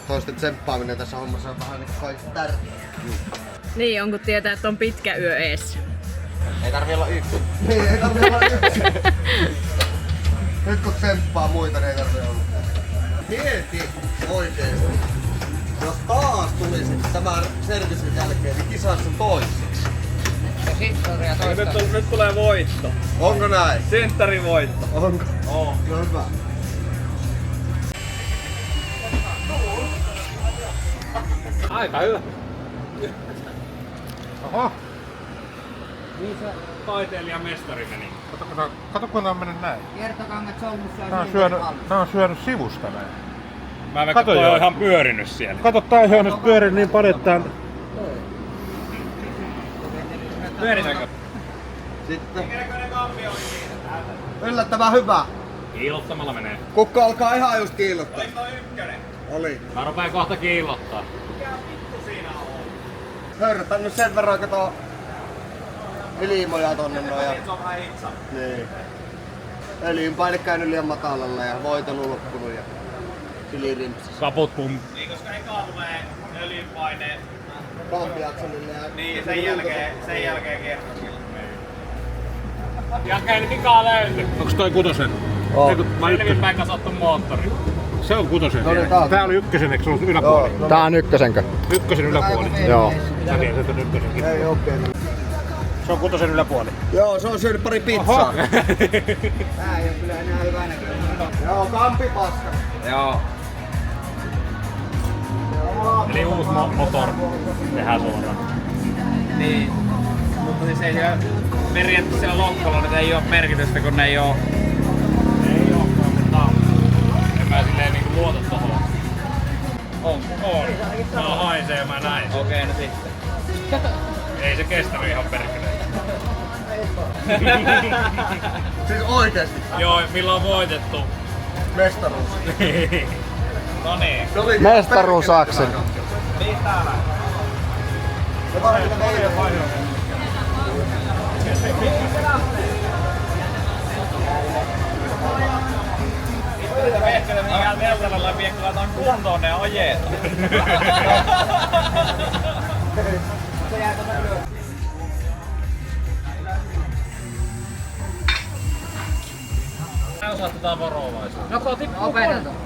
Speaker 2: Toisten tsemppaaminen tässä hommassa on vähän niin kaikista tärkeää.
Speaker 10: Niin, on kun tietää, että on pitkä yö eessä.
Speaker 6: Ei tarvi olla yksin.
Speaker 2: Niin, ei tarvitse olla yksin. Nyt kun tsemppaa muita, niin ei tarvitse olla. Mieti oikeesti. Jos taas tulisi tämän servisin jälkeen, niin kisaisit sun toiseksi.
Speaker 6: Ja sitten
Speaker 1: Nyt tulee voitto.
Speaker 2: Onko näin?
Speaker 1: Synttärivoitto.
Speaker 2: Onko?
Speaker 1: Oo.
Speaker 2: No hyvä.
Speaker 3: Aika hyvä.
Speaker 11: Oho,
Speaker 3: Niin se taiteilijamestari meni.
Speaker 11: kato kun tää on mennyt näin.
Speaker 6: Kiertokangat solmussa
Speaker 11: Tää on syönyt sivusta näin.
Speaker 3: Mä veikkaan,
Speaker 11: Kato
Speaker 3: toi
Speaker 11: joo.
Speaker 3: on ihan pyörinyt siellä.
Speaker 11: Kato, tää on nyt pyörinyt niin paljon, että tää...
Speaker 3: Pyöritäänkö?
Speaker 2: Sitten. Yllättävän hyvä.
Speaker 3: Kiilottamalla menee.
Speaker 2: Kukka alkaa ihan just kiillottaa. Oli.
Speaker 3: Mä rupeen kohta kiillottaa.
Speaker 2: Hörtän nyt sen verran, kato ilmoja tonne noin. Niin. Öljynpaine käynyt liian matalalla ja voitelu loppunut ja ylirimpsis.
Speaker 3: Kaput pum.
Speaker 1: Niin, koska eka tulee öljynpaine.
Speaker 2: Kampiakselille ja...
Speaker 1: Niin, sen jälkeen kiertokilla.
Speaker 3: Ja ei mikä löyty.
Speaker 11: Onks toi kutosen?
Speaker 3: Selvinpäin kasattu moottori.
Speaker 11: Se on kutosen.
Speaker 2: No niin, tää on.
Speaker 11: Tää oli ykkösen, eikö se ollut yläpuoli?
Speaker 2: Joo.
Speaker 7: Tää on ykkösenkö?
Speaker 11: Ykkösen yläpuoli.
Speaker 7: Joo.
Speaker 11: Mä tiedän, että on ykkösenkin.
Speaker 2: Ei okei.
Speaker 11: Se on kutosen yläpuoli.
Speaker 2: Joo, se on syönyt pari pizzaa.
Speaker 6: Tää ei oo kyllä enää hyvä näköinen.
Speaker 2: Joo, kampipaska.
Speaker 1: Joo.
Speaker 3: Eli uusi motor tehdään suoraan.
Speaker 1: Niin. Mutta siis ei siellä periaatteessa siellä lokkolla nyt ei oo merkitystä, kun ne ei oo...
Speaker 3: Ei ookaan, mutta en mä silleen niinku luota tohon.
Speaker 1: On.
Speaker 3: Mä haisee ja mä näin.
Speaker 1: Okei, no sitten.
Speaker 3: Ei se kestänyt ihan perkeleen.
Speaker 2: Siis oikeesti.
Speaker 3: Joo, milloin on voitettu?
Speaker 2: Mestaruus.
Speaker 1: No niin.
Speaker 7: Mestaruusakseli.
Speaker 1: Niin täällä.
Speaker 2: Se varmaan meidän
Speaker 1: Vehkele mihinkään teltalla läpi, kun laitetaan kuntoon ne ojeet.
Speaker 3: Mä osastetaan varovaisuus.
Speaker 6: Joko tippuu opetetaan.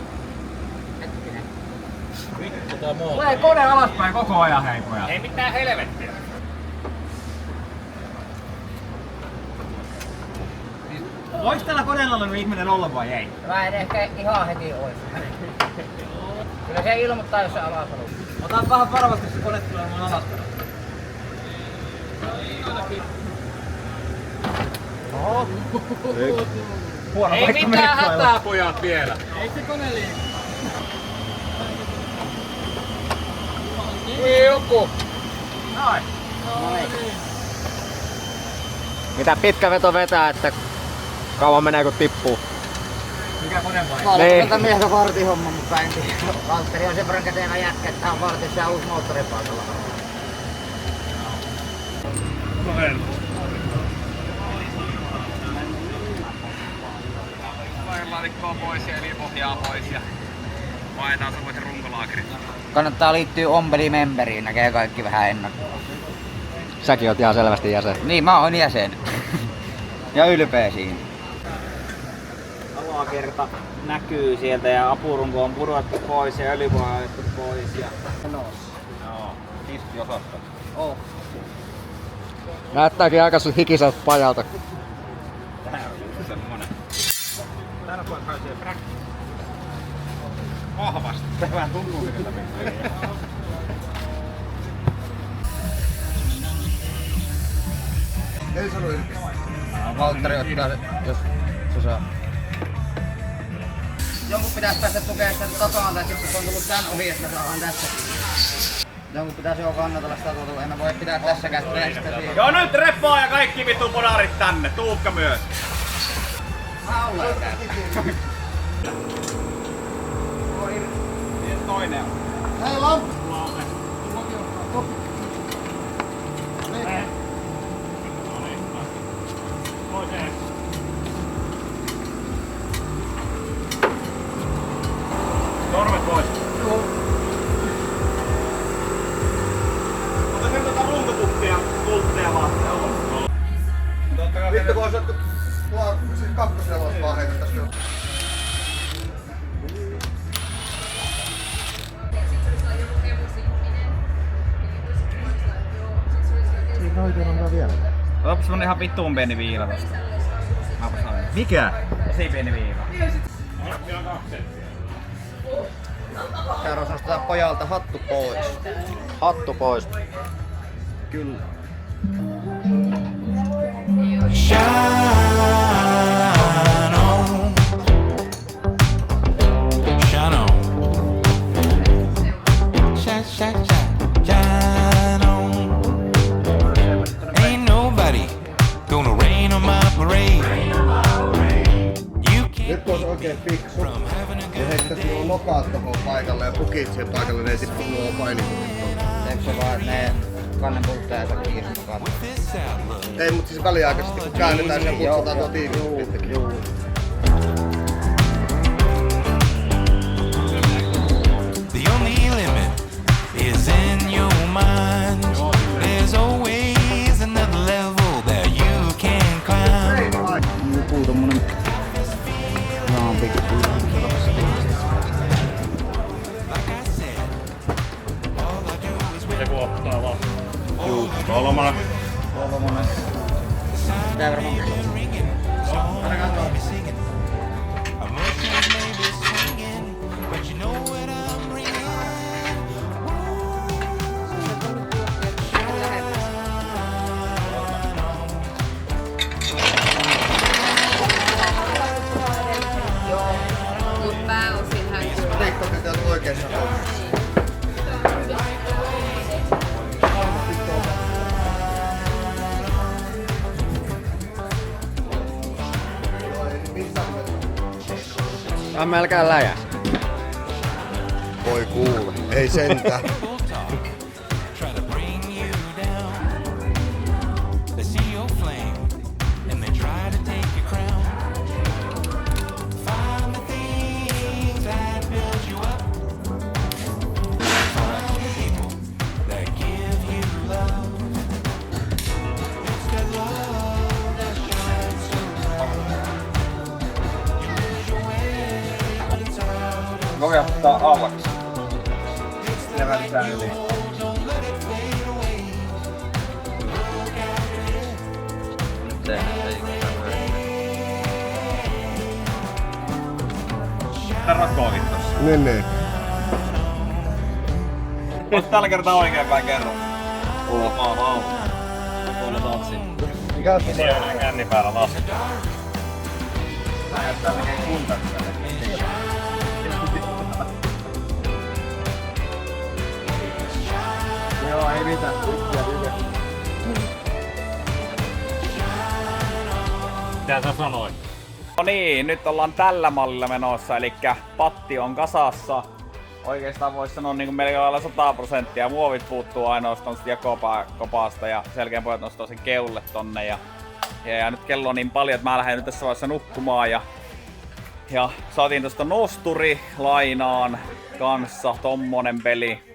Speaker 3: Vittu tuo moottori.
Speaker 1: Tulee kone alaspäin koko ajan, hei pojat.
Speaker 3: Ei mitään helvettiä.
Speaker 1: Voiko tällä koneella ollut ihminen olla vai ei?
Speaker 6: Mä en ehkä ihan heti ois. Kyllä se ilmoittaa, jos se alas haluaa.
Speaker 1: Ota vähän varovasti, se kone tulee mun alaspäin.
Speaker 3: Ei mitään hätää pojat vielä.
Speaker 1: Ei se kone liiku.
Speaker 3: Joku.
Speaker 1: Noin.
Speaker 7: Mitä pitkä veto vetää, että kauan menee kun tippuu?
Speaker 1: Mikä kone vai?
Speaker 6: Valtiolta miestä vartihomma, mutta en tiedä. Valtteri on sen verran kätevä jätkä, että tää on vartissa ja uusi moottoripaikalla.
Speaker 1: Laatikkoa pois ja öljypohjaa pois ja vaihdetaan semmoisen runkolaakerin.
Speaker 6: Kannattaa liittyä Ombeli-memberiin, näkee kaikki vähän ennakkoon.
Speaker 7: Säkin oot ihan selvästi jäsen.
Speaker 6: Niin, mä oon jäsen. Ja ylpeä siinä.
Speaker 1: Alakerta näkyy sieltä ja apurunko on pudottu pois ja öljypohja on otettu pois ja... Joo, tiskiosasto.
Speaker 6: Oh.
Speaker 7: Näyttääkin aika hikiseltä pajalta.
Speaker 1: Tää on semmonen. Täällä voi pääsee bräk. Vahvasti. Tää vähän tuntuu siltä mitään.
Speaker 2: Ei sano irti.
Speaker 6: Valtteri ottaa, jos se saa. Jonkun pitäis päästä tukemaan sitä takaa, tai sitten se on tullut tän ohi, että me saadaan tässä. Jonkun pitäisi jo kannatella sitä tuolla, en mä voi pitää tässä kättä sitä siihen.
Speaker 1: Joo, nyt reppaa ja kaikki vittu podarit tänne. Tuukka myös.
Speaker 6: Mä ollaan täällä.
Speaker 1: Toinen on.
Speaker 2: Hei lamppu!
Speaker 1: Torvet pois. Ota sen runkopukkia, tultteja vaan.
Speaker 2: Vittu kun olisi ottu siis kakkosella vaan heitettäis jo.
Speaker 11: Niin, noita on vielä.
Speaker 1: Otapas semmonen ihan vittuun pieni viila tosta.
Speaker 7: Mikä?
Speaker 1: Tosi pieni viila.
Speaker 2: Kerros nostetaan pojalta hattu pois.
Speaker 7: Hattu pois.
Speaker 2: Kyllä. Nyt kun olisi oikein fiksu, niin heittäisi nuo lokaat tohon paikalle ja pukit siihen paikalle, ne ei sitten nuo painikutit.
Speaker 6: Eikö se vaan, että ne kannenpultteja ja kiinni mukaan?
Speaker 2: Ei, mutta siis väliaikaisesti kun käännetään sen kutsutaan tuo tiivistyttäkin.
Speaker 12: The only limit is in your mind. There's always another level that you can climb.
Speaker 1: Joku tommonen naapikki.
Speaker 11: Joku ottaa vaan.
Speaker 5: Juu, kolmonen.
Speaker 6: Tää varmaan.
Speaker 10: Mut pääosin hän
Speaker 2: Riikko pitää oikeassa hommassa.
Speaker 7: Tää on melkein läjä.
Speaker 2: Voi kuule, ei sentään.
Speaker 1: Nojattaa avaksi. Sinne välitään yli. Tää rakkookin tossa.
Speaker 2: Niin.
Speaker 1: Oot tällä kertaa oikein päin kerro. Wow. Tuolla tatsi.
Speaker 2: Mikä on
Speaker 11: Se on enää känni päällä lasku.
Speaker 1: Tää näyttää melkein kuntarista. Joo, ei mitään.
Speaker 11: Mitä sä sanoit?
Speaker 1: No niin, nyt ollaan tällä mallilla menossa, eli patti on kasassa. Oikeastaan voisi sanoa niin melkein lailla 100%. Muovit puuttuu ainoastaan jakopääkopaasta ja selkeän pojat nostaa sen keulle tonne. Ja nyt kello on niin paljon, että mä lähden nyt tässä vaiheessa nukkumaan. Ja saatiin tosta nosturi lainaan kanssa tommonen peli.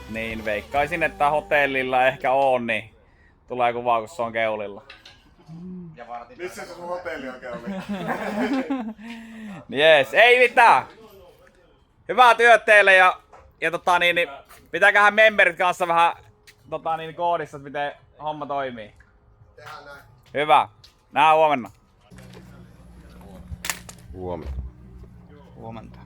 Speaker 1: Niin veikkaisin, että hotellilla ehkä on, niin tulee kuvaa, kun se on keulilla.
Speaker 2: Missä se sun hotelli oikein oli?
Speaker 1: Jees, ei mitään! Hyvää työt teille ja pitäköhän memberit kanssa vähän koodissa, että miten homma toimii.
Speaker 2: Tehdään näin.
Speaker 1: Hyvä. Nähdään huomenna.
Speaker 6: Huomenta.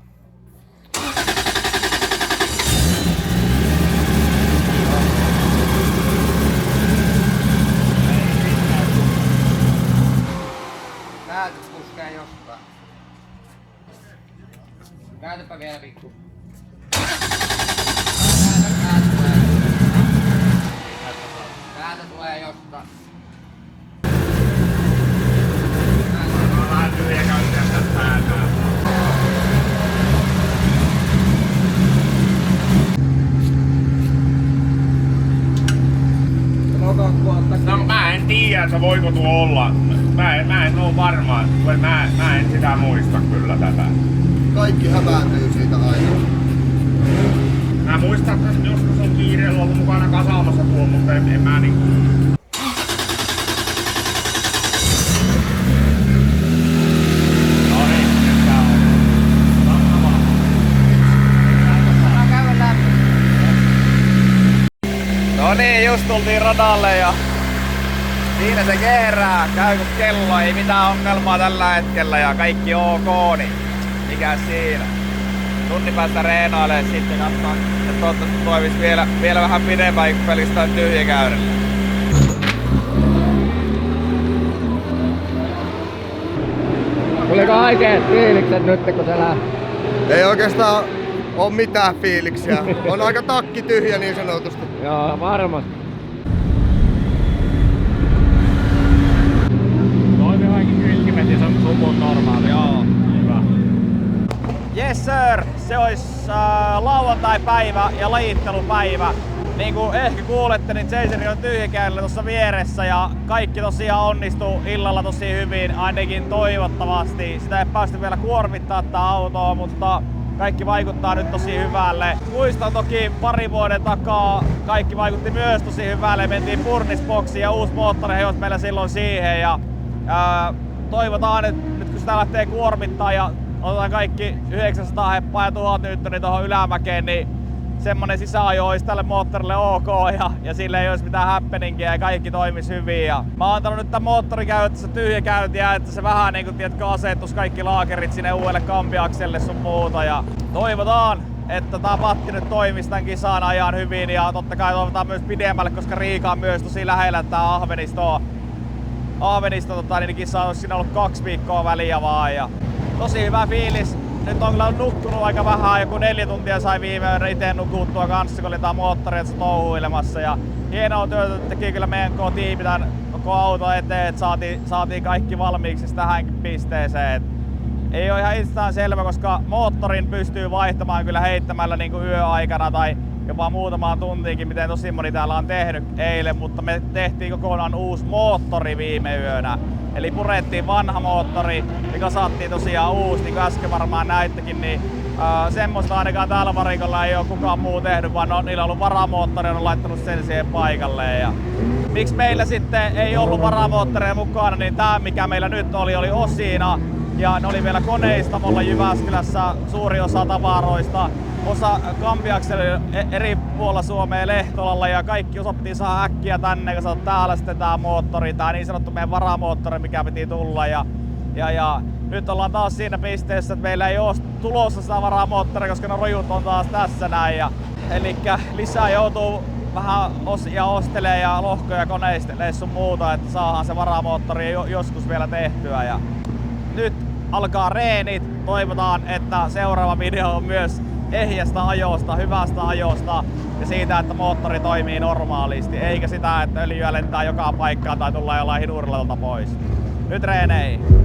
Speaker 6: Päätös puskee jostain. Käytäpä vielä pikku. Päätä tulee jostain.
Speaker 11: Vähän tyhjä käyttää tästä päätään. No mä en tiedä, että voiko tuo olla. Mä en oo varma. Mä en sitä muista kyllä tätä.
Speaker 2: Kaikki hävääntyy siitä aina.
Speaker 11: Mä muistan, että joskus on kiireellä ollut mukana kasaamassa tuon, mutta en mä niinku... No niin, nyt tää on.
Speaker 1: No niin, just tultiin radalle ja Siinä se keerää, käy kun kello, ei mitään ongelmaa tällä hetkellä ja kaikki ok, niin mikä siinä. Tunnin päästä reenailee sitten katsotaan, että toivottavasti toimisi vielä vähän pidempään kuin pelistään tyhjäkäynnillä.
Speaker 7: Oliko aikeet fiilikset nyt kun se lähti?
Speaker 2: Ei oikeastaan oo mitään fiiliksiä. On aika takki tyhjä niin sanotusti.
Speaker 7: Joo, varmasti.
Speaker 3: Toimi kaikki kylkimet ja sun muut normaali.
Speaker 1: Joo.
Speaker 3: Hyvä.
Speaker 1: Yes sir, se olisi lauantai-päivä ja lajittelupäivä. Niin kuin ehkä kuulette, niin Chaseri on tyhjäkäynnillä tuossa vieressä ja kaikki tosiaan onnistuu illalla tosi hyvin, ainakin toivottavasti. Sitä ei päästy vielä kuormittaa tää autoa, mutta kaikki vaikuttaa nyt tosi hyvälle. Muistan toki pari vuoden takaa, kaikki vaikutti myös tosi hyvälle. Mentiin Furnace-boxiin ja uusi moottori hevosi meillä silloin siihen. Ja toivotaan, että nyt kun sitä lähtee kuormittaa ja otetaan kaikki 900 heppaa ja 1000 newtonia tuohon ylämäkeen, niin semmonen sisäajo olisi tälle moottorille ok ja sille ei olisi mitään happeningia ja kaikki toimisi hyvin. Ja mä oon antanut nyt tän moottorikäytössä tyhjäkäyntiä, että se vähän niinku tiedätkö asettus kaikki laakerit sinne uudelle kampiakselle sun muuta. Ja toivotaan, että tää patti nyt toimisi tän kisan ajan hyvin ja totta kai toivotaan myös pidemmälle, koska Riika on myös tosi lähellä tää Ahvenisto niin kisa on siinä ollut 2 viikkoa väliä vaan. Ja tosi hyvä fiilis. Nyt on kyllä nukkunut aika vähän, joku 4 tuntia sai viime yönä ite nukuttua kanssa, kun oli tää moottori touhuilemassa. Ja hienoa työtä teki kyllä meidän koko tiimi tän koko auto eteen, että saatiin kaikki valmiiksi tähän pisteeseen. Ei ole ihan itsestään selvä, koska moottorin pystyy vaihtamaan kyllä heittämällä niin kuin yöaikana tai jopa muutamaan tuntiinkin, miten tosi moni täällä on tehnyt eilen, mutta me tehtiin kokonaan uusi moottori viime yönä. Eli purettiin vanha moottori ja kasattiin tosiaan uusi, niin kuin äsken varmaan näittekin, niin semmoista ainakaan täällä varikolla ei ole kukaan muu tehnyt, vaan niillä on ollut varamoottori ja on laittanut sen siihen paikalle. Ja miksi meillä sitten ei ollut varamoottoreja mukana, niin tämä mikä meillä nyt oli osina ja ne oli vielä koneistamolla Jyväskylässä suuri osa tavaroista. Osa kampiakselilla eri puolilla Suomea Lehtolalla ja kaikki osattiin saada äkkiä tänne, kun täällä sitten tää moottori, tää niin sanottu meidän varamoottori, mikä piti tulla. Ja nyt ollaan taas siinä pisteessä, että meillä ei ole tulossa sitä varamoottoria, koska ne rojut on taas tässä näin. Elikkä lisää joutuu vähän ostelee ja lohkoja koneistelee sun muuta, että saadaan se varamoottori joskus vielä tehtyä. Ja nyt alkaa reenit. Toivotaan, että seuraava video on myös ehjästä ajosta, hyvästä ajosta ja siitä, että moottori toimii normaalisti, eikä sitä, että öljyä lentää joka paikkaan tai tullaan jollain hinurilalta pois. Nyt reeneihin.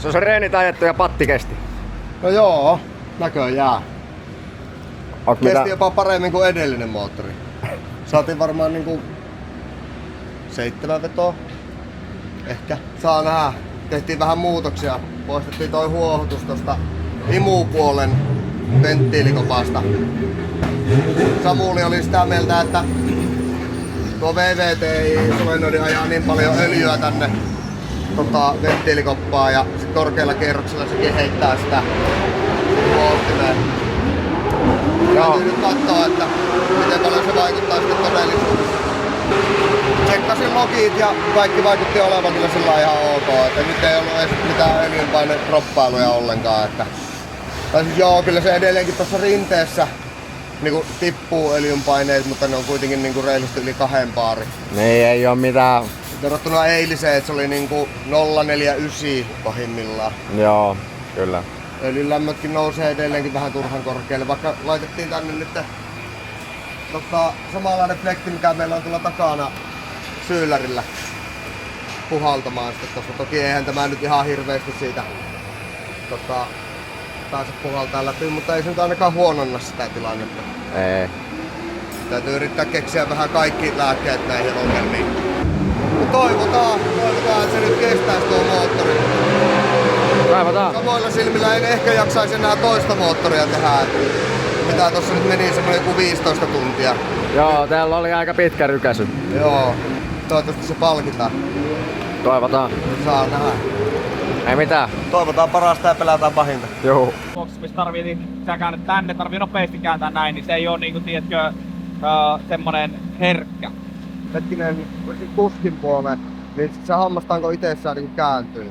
Speaker 7: Se on se reenit ajettu ja patti kesti.
Speaker 2: No joo, näköjään.
Speaker 7: Onks
Speaker 2: Kesti
Speaker 7: mitä?
Speaker 2: jopa paremmin kuin edellinen moottori. Saatiin varmaan niinku 7 vetoa. Ehkä. Saa nähdä. Tehtiin vähän muutoksia. Poistettiin toi huohotus tosta imupuolen venttiilikopasta. Samuli oli sitä mieltä, että tuo VVT-solenoidi ajaa niin paljon öljyä tänne venttiilikoppaan ja sit korkealla kierroksella sekin heittää sitä huohtimeen. Täytyy nyt katsoa, että miten paljon se vaikuttaa sitten todellisuudessa. Tsekkasin logit ja kaikki vaikutti olevan kyllä sillä ihan ok, että nyt ei ollut edes mitään öljynpainedroppailuja ollenkaan. Tai siis joo, kyllä se edelleenkin tuossa rinteessä niinku tippuu öljynpaineet, mutta ne on kuitenkin niinku reilusti yli 2 baari.
Speaker 7: Niin, ei oo mitään.
Speaker 2: Verrattuna eiliseen, että se oli niinku 0,49 pahimmillaan.
Speaker 7: Joo, kyllä.
Speaker 2: Öljylämmötkin nousee edelleenkin vähän turhan korkealle, vaikka laitettiin tänne nyt samanlainen flekti, mikä meillä on tuolla takana syylärillä puhaltamaan sitten tossa. Toki eihän tämä nyt ihan hirveästi siitä pääse puhaltaa läpi, mutta ei se nyt ainakaan huononna sitä tilannetta.
Speaker 7: Ei.
Speaker 2: Täytyy yrittää keksiä vähän kaikki lääkkeet näihin ongelmiin. Toivotaan, että se nyt kestäisi tuo moottori.
Speaker 7: Kaivataan.
Speaker 2: Samoilla silmillä en ehkä jaksaisi enää toista moottoria tehdä. Mitä tossa nyt meni semmoinen joku 15 tuntia.
Speaker 7: Joo, täällä oli aika pitkä rykäsy.
Speaker 2: Joo, toivottavasti se palkitaan.
Speaker 7: Toivotaan.
Speaker 2: Saa nähdä.
Speaker 7: Ei mitään.
Speaker 2: Toivotaan parasta ja pelätään pahinta.
Speaker 7: Joo.
Speaker 3: Missä tarvii, sä käännet tänne, tarvii nopeasti kääntää näin, niin se ei oo niinku, tiedätkö, semmonen herkkä.
Speaker 2: Hetkinen, kuskin puoleen, niin se hammastanko itsessään niinku kääntyy.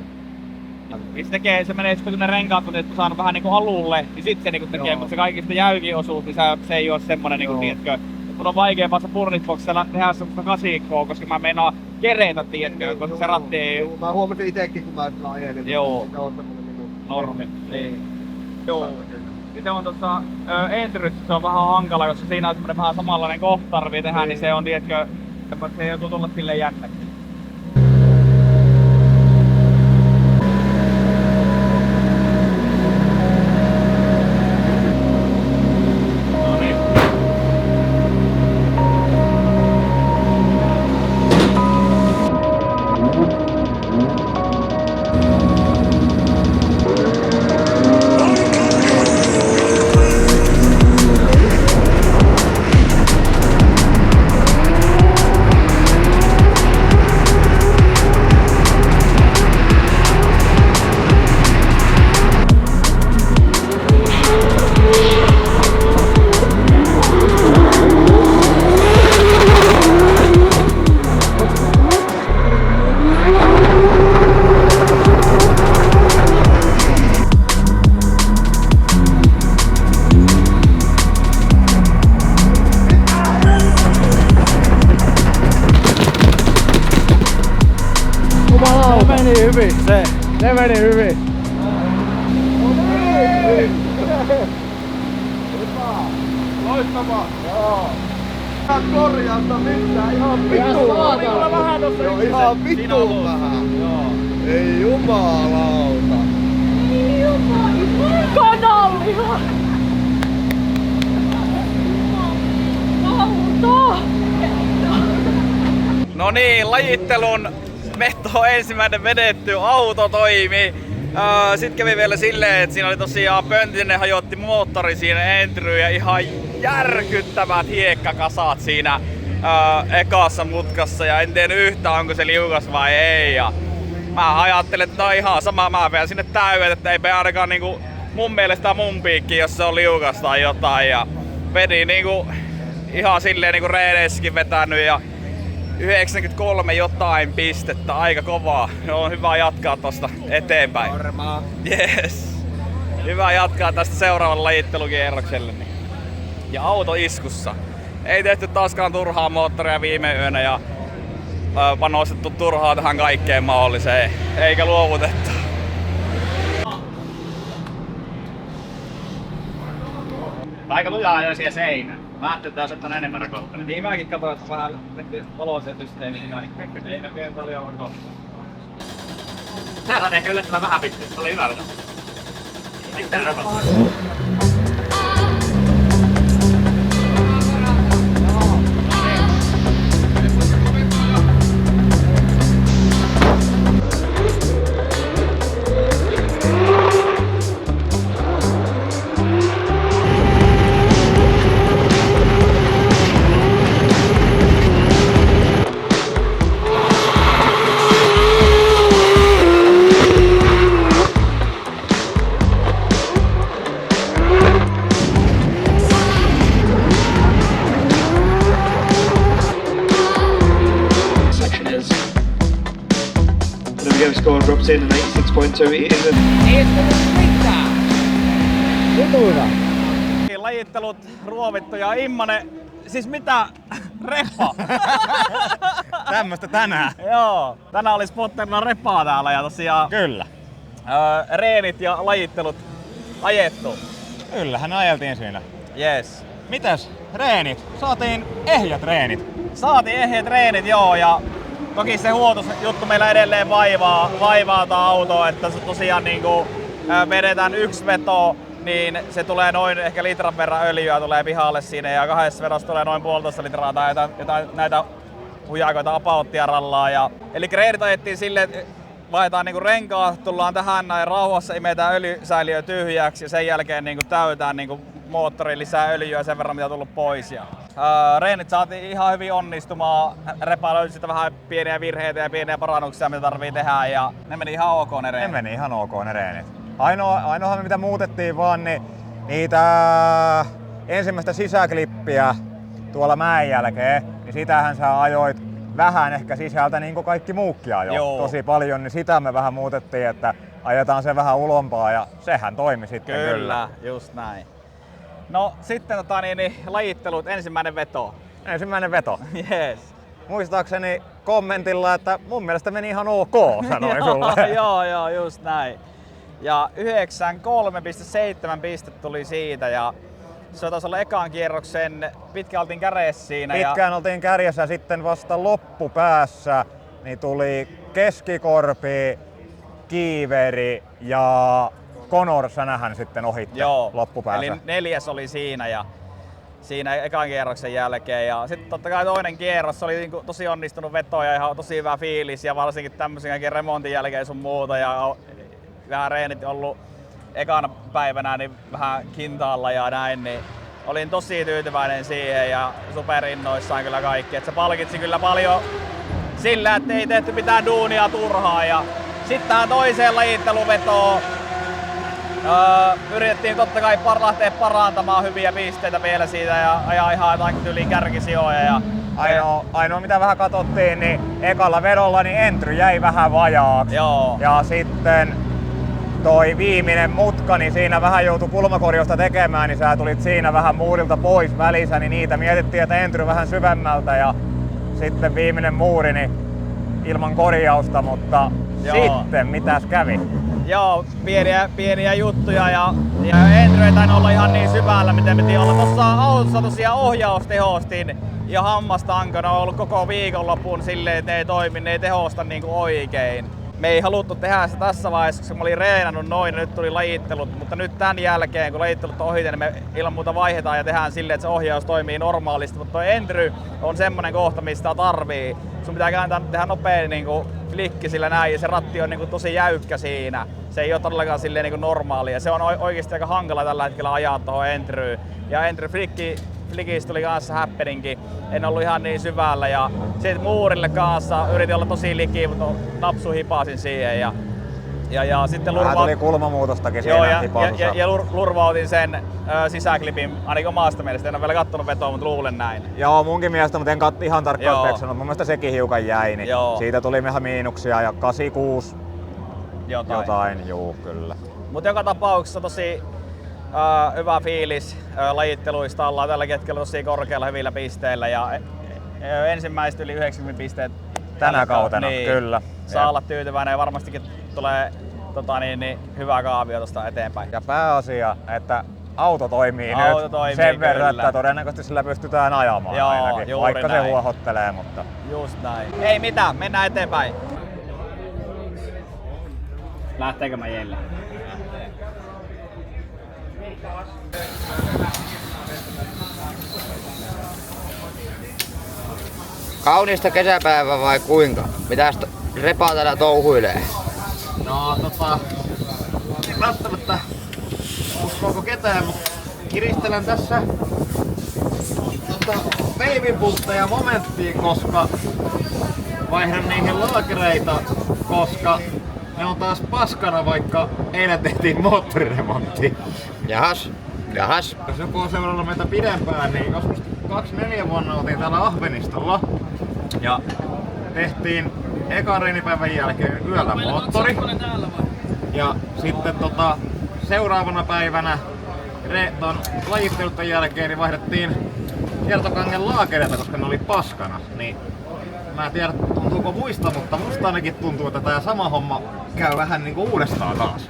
Speaker 3: Se tekee, se menee sitten kun ne renkaat on saanut vähän niinku alulle, niin sit se niinku tekee, mutta se kaikista jäykin osuus, niin se ei oo semmonen niinku, tiedätkö. Mun on vaikea vasta Furnitboxilla tehdä semmoista kasikkoa, koska mä meinaan kereitä, tiedätkö, koska se ratti ei...
Speaker 2: Mä huomasin itekin, kun mä sillä ajelin.
Speaker 3: Joo.
Speaker 2: Se on semmonen niinku...
Speaker 3: Normi. Niin. Joo. Se on tossa Enduryssä se on vähän hankala, koska siinä on semmonen vähän samanlainen kohta tarvii tehdä, niin se on, tiedätkö, se joutuu tulla silleen jännäksi.
Speaker 7: Se meni hyvin.
Speaker 2: Loistavaa. Joo. Korjausta missään, ihan vittuun vähän. Joo, ihan vittuun vähän. Joo. Ei jumalauta.
Speaker 4: Ei jumalauta. Kanalliha. Auto.
Speaker 1: No niin, lajittelun metto on ensimmäinen vedetty, auto toimii. Sitten kävi vielä silleen, että siinä oli tosiaan Pöntinen hajotti moottori siinä Endry ja ihan järkyttävät hiekkakasat siinä ekassa mutkassa ja en tiedä yhtään onko se liukas vai ei. Ja mä ajattelin, että no ihan sama, mä vedän sinne täydet, että ei me ainakaan niinku mun mielestä mun piikki, jos se on liukas tai jotain. Ja vedin niinku ihan silleen niinku reideissäkin vetänyt ja 93 jotain pistettä, aika kovaa. On hyvä jatkaa tosta eteenpäin.
Speaker 3: Varmaan.
Speaker 1: Yes. Hyvä jatkaa tästä seuraavan lajittelukierrokselle. Ja auto iskussa. Ei tehty taaskaan turhaa moottoria viime yönä ja panostettu turhaa tähän kaikkeen mahdolliseen. Eikä luovutettu.
Speaker 3: Aika lujaa ajoi siellä seinään. Mä ajattelin, että olisi ottanut enemmän rakoittanut. Niin mäkin katsoin, että vähän valoiset systeemit ja kaikki. Ei näkään paljon rakoittanut. Täällä on ehkä yllättävän vähän pisteitä. Se oli hyvä veto. Sitten repas.
Speaker 13: Score drops in and 86.2 it is.
Speaker 1: Lajittelut ruovittu ja Immonen, siis mitä? Repa!
Speaker 7: Tämmöstä tänään.
Speaker 1: Joo, tänään oli spotterina repaa täällä ja tosiaan
Speaker 7: Kyllä.
Speaker 1: Reenit ja lajittelut ajettu.
Speaker 7: Kyllähän ajeltiin siinä.
Speaker 1: Yes.
Speaker 7: Mitäs reenit? Saatiin ehjät reenit.
Speaker 1: Saatiin ehjät reenit, joo, ja toki se huoltojuttu meillä edelleen vaivaa tää auto, että tosiaan niinku vedetään yksi veto, niin se tulee noin ehkä litran verran öljyä tulee pihalle siinä ja kahdessa vedossa tulee noin 1,5 litraa tai jotain näitä hujakoita apauttia rallaa. Eli reenit ajettiin silleen, että vaihdetaan niinku renkaat, tullaan tähän näin rauhassa, imetään öljysäiliö tyhjäksi ja sen jälkeen niinku täytään niinku moottoriin lisää öljyä sen verran mitä on tullut pois. Reenit saatiin ihan hyvin onnistumaan. Repa löysi sitä vähän pieniä virheitä ja pieniä parannuksia mitä tarvii tehdä ja ne meni ihan ok ne reenit.
Speaker 7: Ne meni ihan ok ne reenit. Ainoa mitä muutettiin vaan niin niitä ensimmäistä sisäklippiä tuolla mäen jälkeen, niin sitähän sä ajoit vähän ehkä sisältä niin kuin kaikki muukin ajoi tosi paljon, niin sitä me vähän muutettiin, että ajetaan se vähän ulompaa ja sehän toimi sitten kyllä.
Speaker 1: Kyllä, just näin. No sitten lajittelut, ensimmäinen veto.
Speaker 7: Ensimmäinen veto.
Speaker 1: Yes.
Speaker 7: Muistaakseni kommentilla, että mun mielestä meni ihan ok, sanoin sulle.
Speaker 1: Joo, just näin. Ja 93,7 pistettä tuli siitä ja se taisi olla ekan kierroksen, pitkään oltiin kärjessä siinä.
Speaker 7: Pitkään oltiin kärjessä, sitten vasta loppupäässä niin tuli keskikorpi, kiiveri ja Conor Sänähän sitten ohitti loppupäässä.
Speaker 1: Eli 4. oli siinä ja siinä ekan kierroksen jälkeen. Ja sitten totta kai toinen kierros, se oli niinku tosi onnistunut veto ja ihan tosi hyvä fiilis ja varsinkin tämmöisen remontin jälkeen sun muuta. Ja vähän reenit ollut ekana päivänä niin vähän kintaalla ja näin, niin olin tosi tyytyväinen siihen ja superinnoissaan kyllä kaikki. Et se palkitsi kyllä paljon sillä, että ei tehty mitään duunia turhaa. Ja sitten tähän toiseen lajitteluvetoon yritettiin totta kai lähteä parantamaan hyviä pisteitä vielä siitä ja ajaa ihan jotain tyyliin kärkisijoja.
Speaker 7: Ainoa mitä vähän katsottiin, niin ekalla vedolla niin entry jäi vähän vajaaksi.
Speaker 1: Joo.
Speaker 7: Ja sitten toi viimeinen mutka, niin siinä vähän joutui kulmakorjausta tekemään, niin sä tulit siinä vähän muudilta pois välissä, niin niitä mietittiin, että entry vähän syvemmältä ja sitten viimeinen muuri niin ilman korjausta, mutta sitten mitäs kävi?
Speaker 1: Joo, pieniä juttuja ja entry ei tainnut olla ihan niin syvällä, miten piti olla. Tuossa autossa tosiaan ohjaus tehostin ja hammastanko, on ollut koko viikonlopun silleen, että ne ei toimi, ne ei tehosta niinku oikein. Me ei haluttu tehdä sitä tässä vaiheessa, koska mä olin reenannut noin ja nyt tuli lajittelut, mutta nyt tämän jälkeen, kun lajittelut on ohi, niin me ilman muuta vaihdetaan ja tehdään silleen, että se ohjaus toimii normaalisti, mutta toi entry on semmonen kohta, mistä tarvii. Sun pitää tehdä nopea niinku flikki sillä näin ja se ratti on niinku tosi jäykkä siinä. Se ei ole todellakaan silleen niinku normaalia. Se on oikeasti aika hankala tällä hetkellä ajaa tuohon entryyn. Ja entry flikistä tuli kanssa happeningi. En ollut ihan niin syvällä ja sitten muurille kanssa yritin olla tosi liki, mutta napsu hipasin siihen ja sitten
Speaker 7: tuli kulmamuutostakin siinä hipasussa.
Speaker 1: Ja lurvautin sen sisäklipin ainakin omasta mielestä. En ole vielä kattonut vetoa, mutta luulen näin.
Speaker 7: Joo, munkin mielestä, mutta en ihan tarkkaan speksanut. Mun mielestä sekin hiukan jäi, niin siitä tuli vähän miinuksia ja 86 jotain, juu kyllä.
Speaker 1: Mutta joka tapauksessa tosi hyvä fiilis lajitteluista, ollaan tällä hetkellä tosi korkealla hyvillä pisteillä ja ensimmäiset yli 90 pisteet
Speaker 7: tänä kautena,
Speaker 1: niin,
Speaker 7: kyllä.
Speaker 1: Saa olla tyytyväinen ja varmastikin tulee hyvä kaavio tuosta eteenpäin.
Speaker 7: Ja pääasia, että auto toimii nyt sen verran, että todennäköisesti sillä pystytään ajamaan ainakin, vaikka näin. Se huohottelee. Mutta...
Speaker 1: Just näin. Ei mitään, mennään eteenpäin.
Speaker 3: Lähteekö mä jelle?
Speaker 6: Kaunista kesäpäivää vai kuinka? Mitäs Repa täällä touhuilee?
Speaker 7: No en välttämättä uskoako ketään, mutta kiristelen tässä veivipultteja momenttiin, koska vaihdan niihin laakereita, koska ne on taas paskana, vaikka eilen tehtiin moottoriremontti.
Speaker 6: Jahas.
Speaker 7: Jos joku on seurannut meitä pidempään, niin joskus 2-4 vuonna oltiin täällä Ahvenistolla ja tehtiin ekan reenipäivän jälkeen yöllä moottori. Ja sitten seuraavana päivänä ton lajittelun jälkeen niin vaihdettiin kiertokangen laakereita, koska ne oli paskana. Niin mä en tiedä tuntuuko muista, mutta musta ainakin tuntuu, että tää sama homma käy vähän niinku uudestaan taas.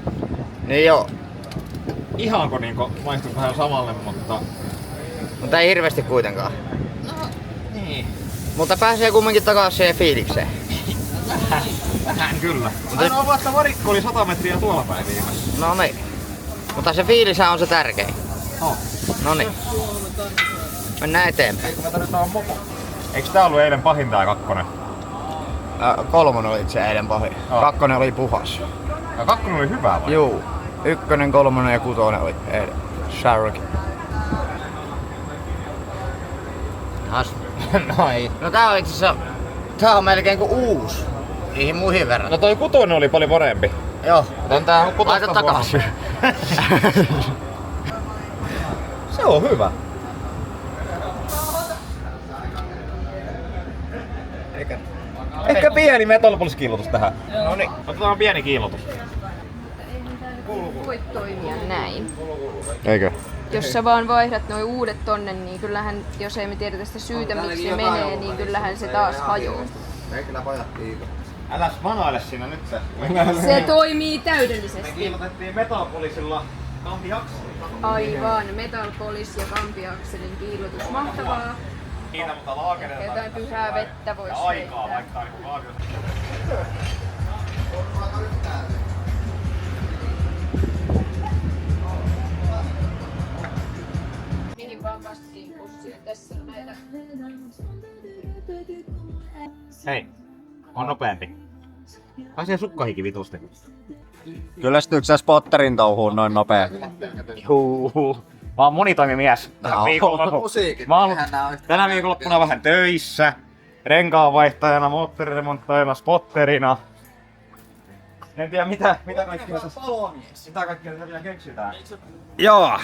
Speaker 6: Niin joo.
Speaker 7: Ihanko niinku maistuu vähän samalle, mutta
Speaker 6: ei hirveästi kuitenkaan.
Speaker 7: No, niin.
Speaker 6: Mutta pääsee kumminkin takaisin siihen fiilikseen.
Speaker 7: Vähän kyllä. Ainoa vasta varikko oli 100 metriä tuolla päin viimessä.
Speaker 6: No niin. Mutta se fiilishän on se tärkein. No niin. Mennään eteenpäin.
Speaker 7: Eikö mä tarvitaan mopo? Eiks tää ollut eilen pahin tää kakkonen?
Speaker 6: 3 oli se eilen pahin. 2 oli puhas.
Speaker 7: Ja 2 oli hyvä vai?
Speaker 6: Juu. 1, 3 ja 6 oli eilen. Shark. No tää on itse tää on melkein kuin uusi. Niihin muihin verran.
Speaker 7: No toi 6 oli paljon parempi.
Speaker 6: Joo.
Speaker 7: Laita
Speaker 6: takaisin.
Speaker 7: Se on hyvä. Ehkä pieni metalpolis-kiillotus tähän. Noniin, otetaan pieni kiillotus.
Speaker 10: Voit toimia näin.
Speaker 7: Eikö?
Speaker 10: Jos sä vaan vaihdat noi uudet tonne, niin kyllähän, jos ei me tiedetä sitä syytä miksi ne menee, niin kyllähän se taas hajoaa.
Speaker 2: Meikillä pajattiin.
Speaker 7: Äläs manaile siinä nyt se.
Speaker 10: Se toimii täydellisesti.
Speaker 7: Me kiillotettiin metalpolisilla kampiakselilla.
Speaker 10: Aivan, Metal Police ja kampiakselin kiillotus. Mahtavaa.
Speaker 7: Niitä, mutta laakereita.
Speaker 10: Jotain pyhää vettä vois
Speaker 7: ja aikaa
Speaker 10: heittää.
Speaker 7: vaikka niinku kaaviossa.
Speaker 10: Mihin vaan vastiin pussiin. Tässä on näitä.
Speaker 7: Hei, on nopeampi. Asia sukkahiki vitusti.
Speaker 2: Kyllästyykö sä spotterin touhuun noin nopea?
Speaker 7: Juu. Mä oon monitoimimies. Mä oon ollut tänä viikonloppuna vähän töissä. Renkaanvaihtajana, moottoriremonttajana, spotterina. En tiedä mitä kaikkea tässä vielä keksitään.
Speaker 6: Joo.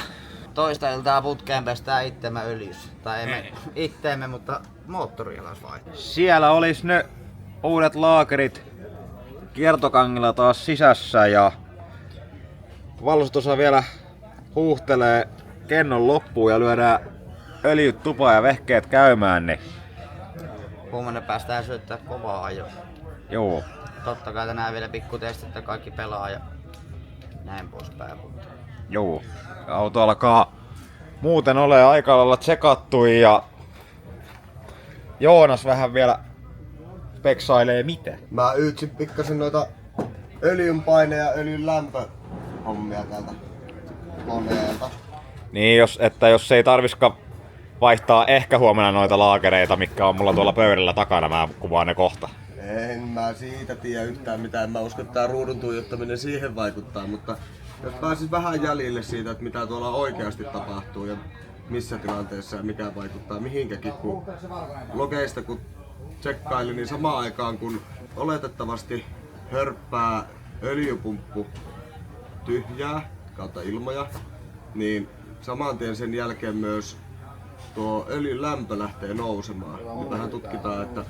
Speaker 6: Toista iltaa putkeen pestään itteemme öljyssä. Tai emme itteemme, mutta moottorialas vaihtaa.
Speaker 7: Siellä olis ne uudet laakerit kiertokangilla taas sisässä ja valmistusosa vielä huuhtelee kennon loppuun ja lyödään öljyt tupaan ja vehkeet käymään, niin
Speaker 6: Huomenna päästään syöttää kovaa ajoa.
Speaker 7: joo.
Speaker 6: Totta kai tänään vielä pikkutestit, että kaikki pelaa ja näin poispäin.
Speaker 7: Joo. Auto alkaa muuten ole aika lailla tsekattu ja Joonas vähän vielä speksailee mitä.
Speaker 2: Mä yytsin pikkasen noita öljyn paine ja öljyn lämpö hommia täältä koneelta.
Speaker 7: Niin, jos ei tarviskaan vaihtaa ehkä huomenna noita laakereita, mitkä on mulla tuolla pöydällä takana, mä kuvaan ne kohta.
Speaker 2: En mä siitä tiedä yhtään mitään, en mä usko, että tää ruudun tuijottaminen siihen vaikuttaa, mutta jos pääsis vähän jäljille siitä, että mitä tuolla oikeasti tapahtuu ja missä tilanteessa ja mikä vaikuttaa mihinkäkin, kun logeista kun tsekkailin, niin samaan aikaan kun oletettavasti hörppää öljypumppu tyhjää kautta ilmoja, niin saman tien sen jälkeen myös tuo öljyn lämpö lähtee nousemaan. Nyt vähän tutkitaan, että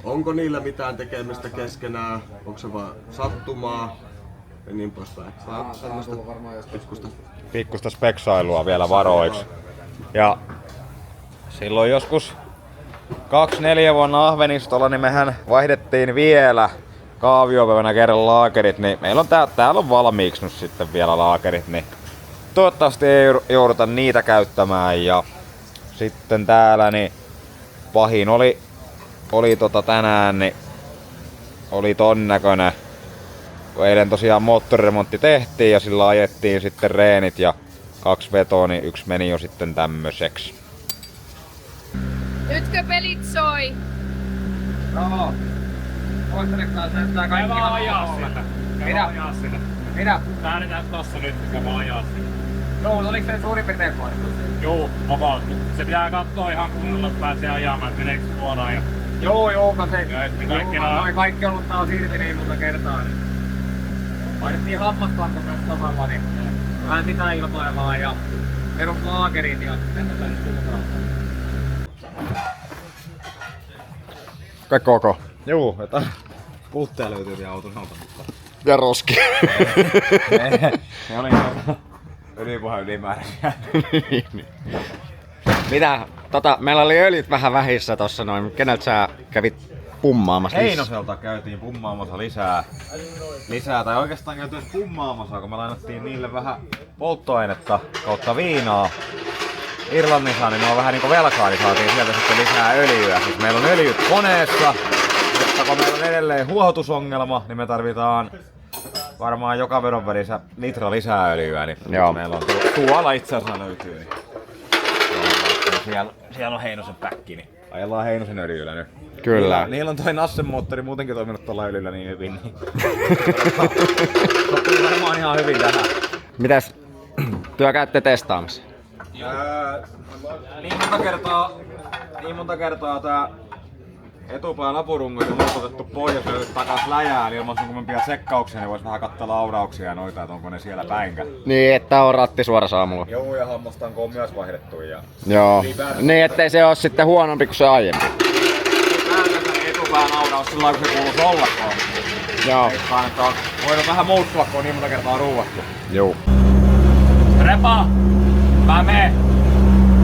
Speaker 2: onko niillä mitään tekemistä keskenään, onko se vaan sattumaa ja niin poispäin.
Speaker 7: Pikkusta speksailua vielä varoiksi. Ja silloin joskus 2-4 vuonna Ahvenistolla, niin mehän vaihdettiin vielä kaaviopäivänä kerran laakerit, niin meillä on täällä on valmiiksi nyt sitten vielä laakerit, niin toivottavasti ei jouduta niitä käyttämään. Ja sitten täällä niin pahin oli tänään, niin oli ton näköinen kun eilen tosiaan moottoriremontti tehtiin ja sillä ajettiin sitten reenit ja 2 vetoa, niin 1 meni jo sitten tämmöiseksi.
Speaker 10: Nytkö pelit soi?
Speaker 3: Bravo. Voitteletko näyttää kaikki vaan ajaa sitä. Mitä?
Speaker 11: Lähdetään tossa nyt, mikä vaan ajaa sitä.
Speaker 3: Joo, oliko se suurin piirtein kohdistus?
Speaker 11: Joo, about. Se pitää katsoa ihan kunnolla, että pääsee ajamaan, että meneekö suoraan.
Speaker 3: Joo, kun se...
Speaker 11: Noi
Speaker 3: kaikki ollut taas irti niin monta kertaa. Niin. Painettiin hammaspakko myös samalla, niin vähän sitä ilmaimaa ja perus laakerit ja tämmöistä nyt suuntaan.
Speaker 7: Kaikki ok.
Speaker 2: Juu, että pultteja löytyy auton alta.
Speaker 7: Ja roski.
Speaker 2: Ne oli ylimääräisiä.
Speaker 7: Mitä? Meillä oli öljyt vähän vähissä tossa noin. Keneltä sä kävit pummaamassa lisää?
Speaker 2: Heinoselta käytiin pummaamassa lisää. Tai oikeastaan käytiin pummaamassa, kun me lainattiin niille vähän polttoainetta kautta viinaa. Irlannissa, niin ne on vähän niinku velkaa, niin saatiin sieltä sitten lisää öljyä. Siis meillä on öljyt koneessa, mutta kun meillä on edelleen huohotusongelma, niin me tarvitaan varmaan joka vedon välissä litra lisää öljyä. Niin meillä on tuolla itse asiassa löytyy. Niin siellä on Heinosen päkki, niin ajellaan Heinosen öljyllä nyt.
Speaker 7: Kyllä.
Speaker 2: Niillä on toi Nassen moottori muutenkin toiminut tuolla öljyllä niin hyvin. Niin sopii varmaan ihan hyvin tähän.
Speaker 7: Mitäs työ käytte testaamassa?
Speaker 2: Niin monta kertaa tää etupään apurungot on lopetettu pois ja syöty takas läjään, niin ilman sun kummempia tsekkauksia, niin vois vähän katsella aurauksia ja noita, että onko ne siellä päinkä.
Speaker 7: Niin, että on ratti suorassa aamulla.
Speaker 2: Joo, ja hammastanko on myös vaihdettu.
Speaker 7: Joo. Niin, ettei se oo sitten huonompi kuin se aiempi.
Speaker 2: Päätänsä etupään auraus sillä lailla, kun se kuuluisi ollakaan.
Speaker 7: Joo.
Speaker 2: Veikkaan, että on voinut vähän muuttua, kun on niin monta kertaa ruuvattu.
Speaker 7: Joo.
Speaker 11: Repa!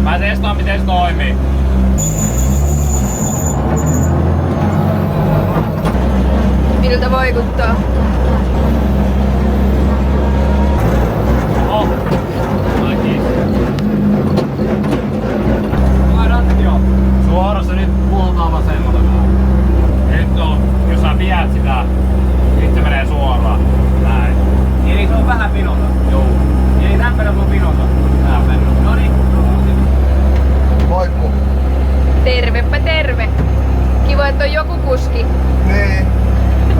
Speaker 11: Mä testaan miten se toimii.
Speaker 10: Miltä vaikuttaa?
Speaker 11: Suorassa nyt puoltaa vasemmalle. Nyt on, jos sä viet sitä, nyt se menee suoraan. Näin.
Speaker 3: Eli se on vähän pinota.
Speaker 11: Joo.
Speaker 3: Eli tämmönen on pinota.
Speaker 11: Tää on mennyt.
Speaker 3: Noniin.
Speaker 2: Moikku!
Speaker 10: Tervepä terve! Kiva, että on joku kuski.
Speaker 2: Niin.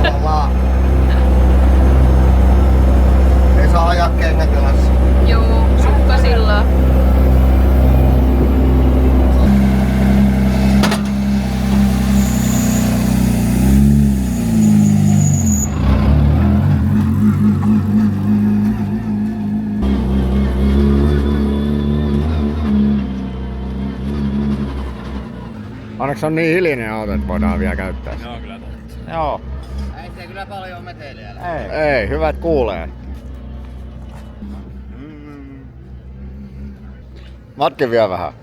Speaker 2: Tavallaan. Ei saa ajaa kengät jalassa.
Speaker 10: Joo, sukkasilla.
Speaker 7: Onneksi on niin hiljainen auto, että voidaan vielä käyttää.
Speaker 11: Joo, kyllä.
Speaker 7: Joo.
Speaker 6: Ei se kyllä paljon meteliä.
Speaker 7: Ei, hyvät kuulee. Matkin vielä vähän.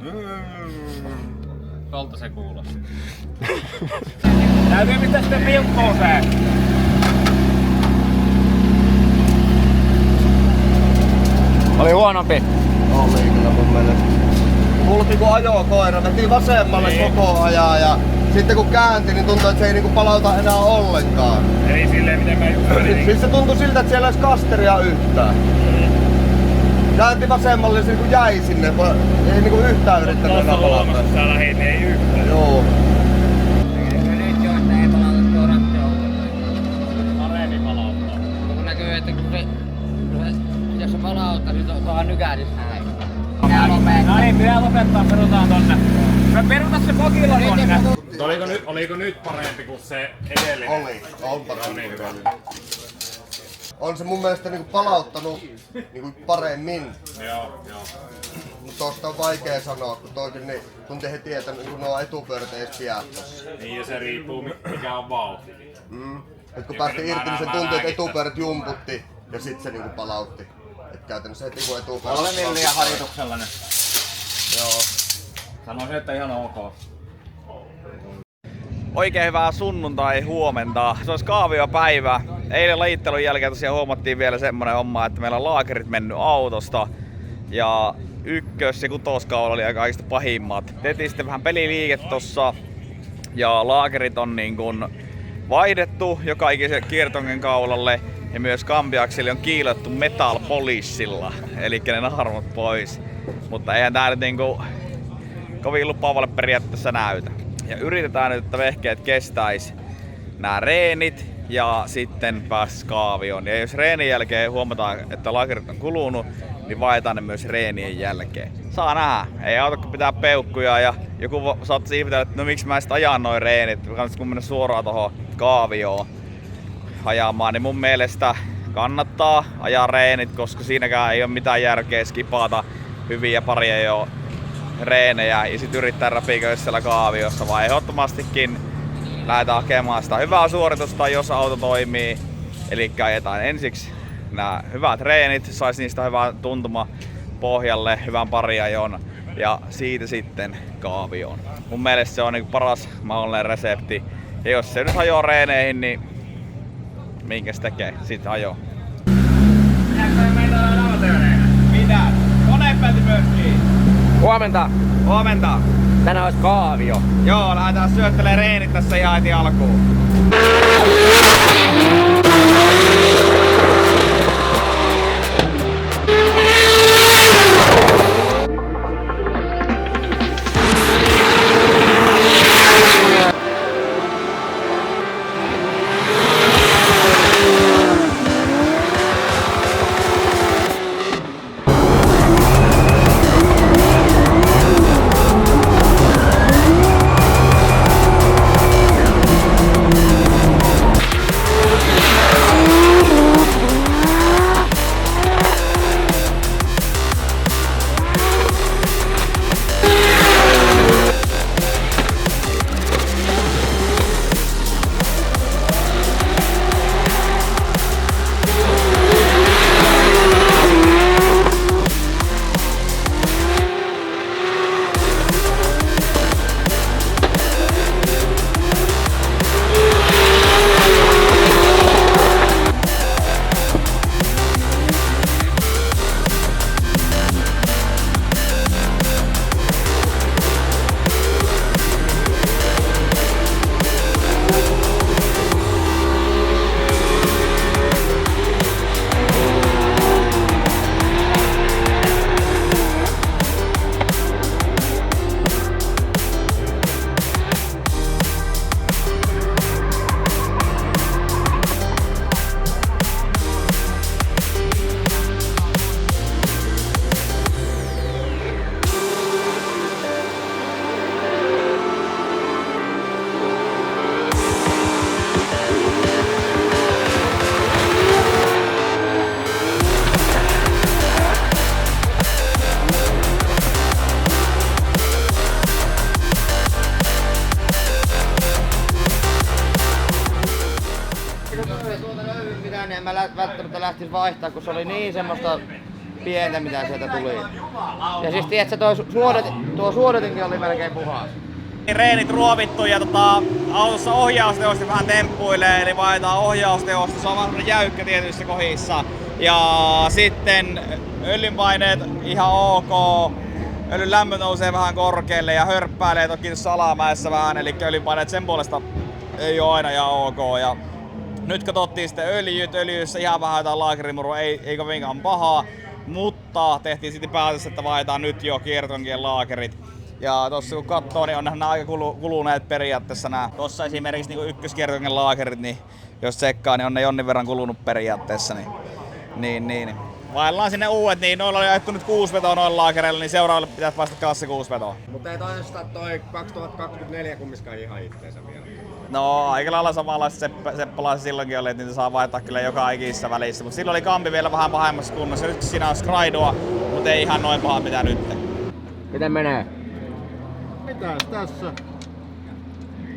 Speaker 11: Tolta se kuulostaa. Täytyy mistä sitten pilkkouseen.
Speaker 7: Oli huonompi.
Speaker 2: Oli kyllä mun mielestä. Kulki kun ajokoira, veti vasemmalle koko ajan ja sitten kun käänti, niin tuntui, että se ei niinku palauta enää ollenkaan.
Speaker 11: Eli silleen miten mä just olin.
Speaker 2: Siis se tuntui siltä, että siellä ei olisi kasteria yhtään. Käänti vasemmalle, se niinku jäi sinne, ei niinku yhtään yrittänyt enää
Speaker 11: Tuossa
Speaker 2: palauttaa.
Speaker 11: luomassa sä lähit, niin ei yhtään.
Speaker 2: Joo.
Speaker 6: Nyt jo, että ei palauta tuo ratti ollenkaan.
Speaker 11: Paremmin palauttaa.
Speaker 6: Kun näkyy, että jos se palauttaa, niin tuohan nykähdys näin.
Speaker 11: No niin, pitää lopettaa, perutaan tonne. Peruta se pokilla tonne. Oliko nyt parempi kuin se edellinen?
Speaker 2: Oli, on paremmin. On se mun mielestä niinku palauttanut niinku paremmin.
Speaker 11: Joo.
Speaker 2: Mutta tosta on vaikea sanoa, kun toikin niin tunti heti, että kun nuo etupyörät ei edes piää tossa.
Speaker 11: Niin ja se riippuu mikä on vauhti.
Speaker 2: Et kun päästi irti, niin se tuntui, että etupyörät jumputti ja sit se niinku palautti. Et käytännössä heti kun etupyörät...
Speaker 11: 3 milliä harjoituksella nyt.
Speaker 2: Joo.
Speaker 11: Sanoisin, että ihan ok.
Speaker 1: Oikein hyvää sunnuntai huomenta. Se olisi kaaviopäivä. Eilen lajittelun jälkeen tosiaan huomattiin vielä semmonen homma, että meillä on laakerit mennyt autosta. Ja ykkös- ja kutoskaula oli aika kaikista pahimmat. Tehtiin sitten vähän peliliikettä tossa. Ja laakerit on niin kuin vaihdettu joka ikisen kiertongen kaulalle. Ja myös kampiakseli on kiilottu Metal Polishilla, eli ne naarmut pois. Mutta eihän tää nyt niinku kovin lupaavalle periaatteessa näytä. Ja yritetään nyt, että vehkeet kestäis nää reenit ja sitten pääs kaavioon. Ja jos reenin jälkeen huomataan, että laakerit on kulunut, niin vaihdetaan ne myös reenien jälkeen. Saa nähdä. Ei auta kun pitää peukkuja ja joku saattaa ihmetellä, että no miksi mä sit ajan noin reenit. Kannattaa kun mennä suoraan tohon kaavioon ajamaan, niin mun mielestä kannattaa ajaa reenit, koska siinäkään ei ole mitään järkeä skipata hyviä paria jo reenejä ja sit yrittää räpiköä siellä kaaviossa, vaan ehdottomastikin lähdetään hakemaan sitä hyvää suoritusta, jos auto toimii. Eli ajetaan ensiksi nämä hyvät treenit, sais niistä hyvää tuntuma pohjalle, hyvän pariajon ja siitä sitten kaavioon. Mun mielestä se on niinku paras mahdollinen resepti. Ja jos se nyt ajoo reeneihin, niin minkä se tekee? Sitten ajoo.
Speaker 3: Mitä? Koneen päältä myöskin.
Speaker 6: Huomenta.
Speaker 3: Huomenta.
Speaker 6: Tänään olisi kaavio.
Speaker 3: Joo, lähdetään syöttelemään reenit tässä ihan heti alkuun.
Speaker 2: En mä välttämättä lähtis vaihtaa, kun se oli niin semmoista pientä, mitä sieltä tuli. Ja siis tiedätkö, tuo suodatinkin oli melkein puhas.
Speaker 1: Reenit ruovittu ja autossa ohjausteosta vähän temppuilee, eli vaihdetaan ohjausteosta. Se on vähän jäykkä tietyissä kohdissa. Ja sitten öljynpaineet ihan ok. Öljyn lämpö nousee vähän korkealle ja hörppäilee toki tuossa alamäessä vähän, eli öljynpaineet sen puolesta ei ole aina ihan ok. Ja nyt katsottiin sitten öljyissä ihan vähän jotain laakerimurua, ei kovinkaan pahaa, mutta tehtiin sitten päätös, että vaihdetaan nyt jo kiertonkien laakerit. Ja tossa kun katsoo, niin onhan nämä aika kuluneet periaatteessa nämä. Tossa esimerkiksi niin ykköskiertonkin laakerit, niin jos tsekkaa, niin on ne jonnin verran kulunut periaatteessa. Niin. Vaellaan sinne uudet, niin noilla oli ajettu nyt 6 vetoa noilla laakereilla, niin seuraavalle pitäisi päästä klassi 6 vetoa.
Speaker 7: Mutta ei toisesta toi 2024 kummiskaan ihan itteensä vielä.
Speaker 1: No aika lailla samanlaista Seppalaisen silloinkin oli, että niitä saa vaihtaa kyllä joka ikisessä välissä. Mutta silloin oli kampi vielä vähän pahemmassa kunnossa. Nyt siinä on Skraidua, mutta ei ihan noin paha mitä nyt.
Speaker 6: Miten menee?
Speaker 2: Mitäs tässä?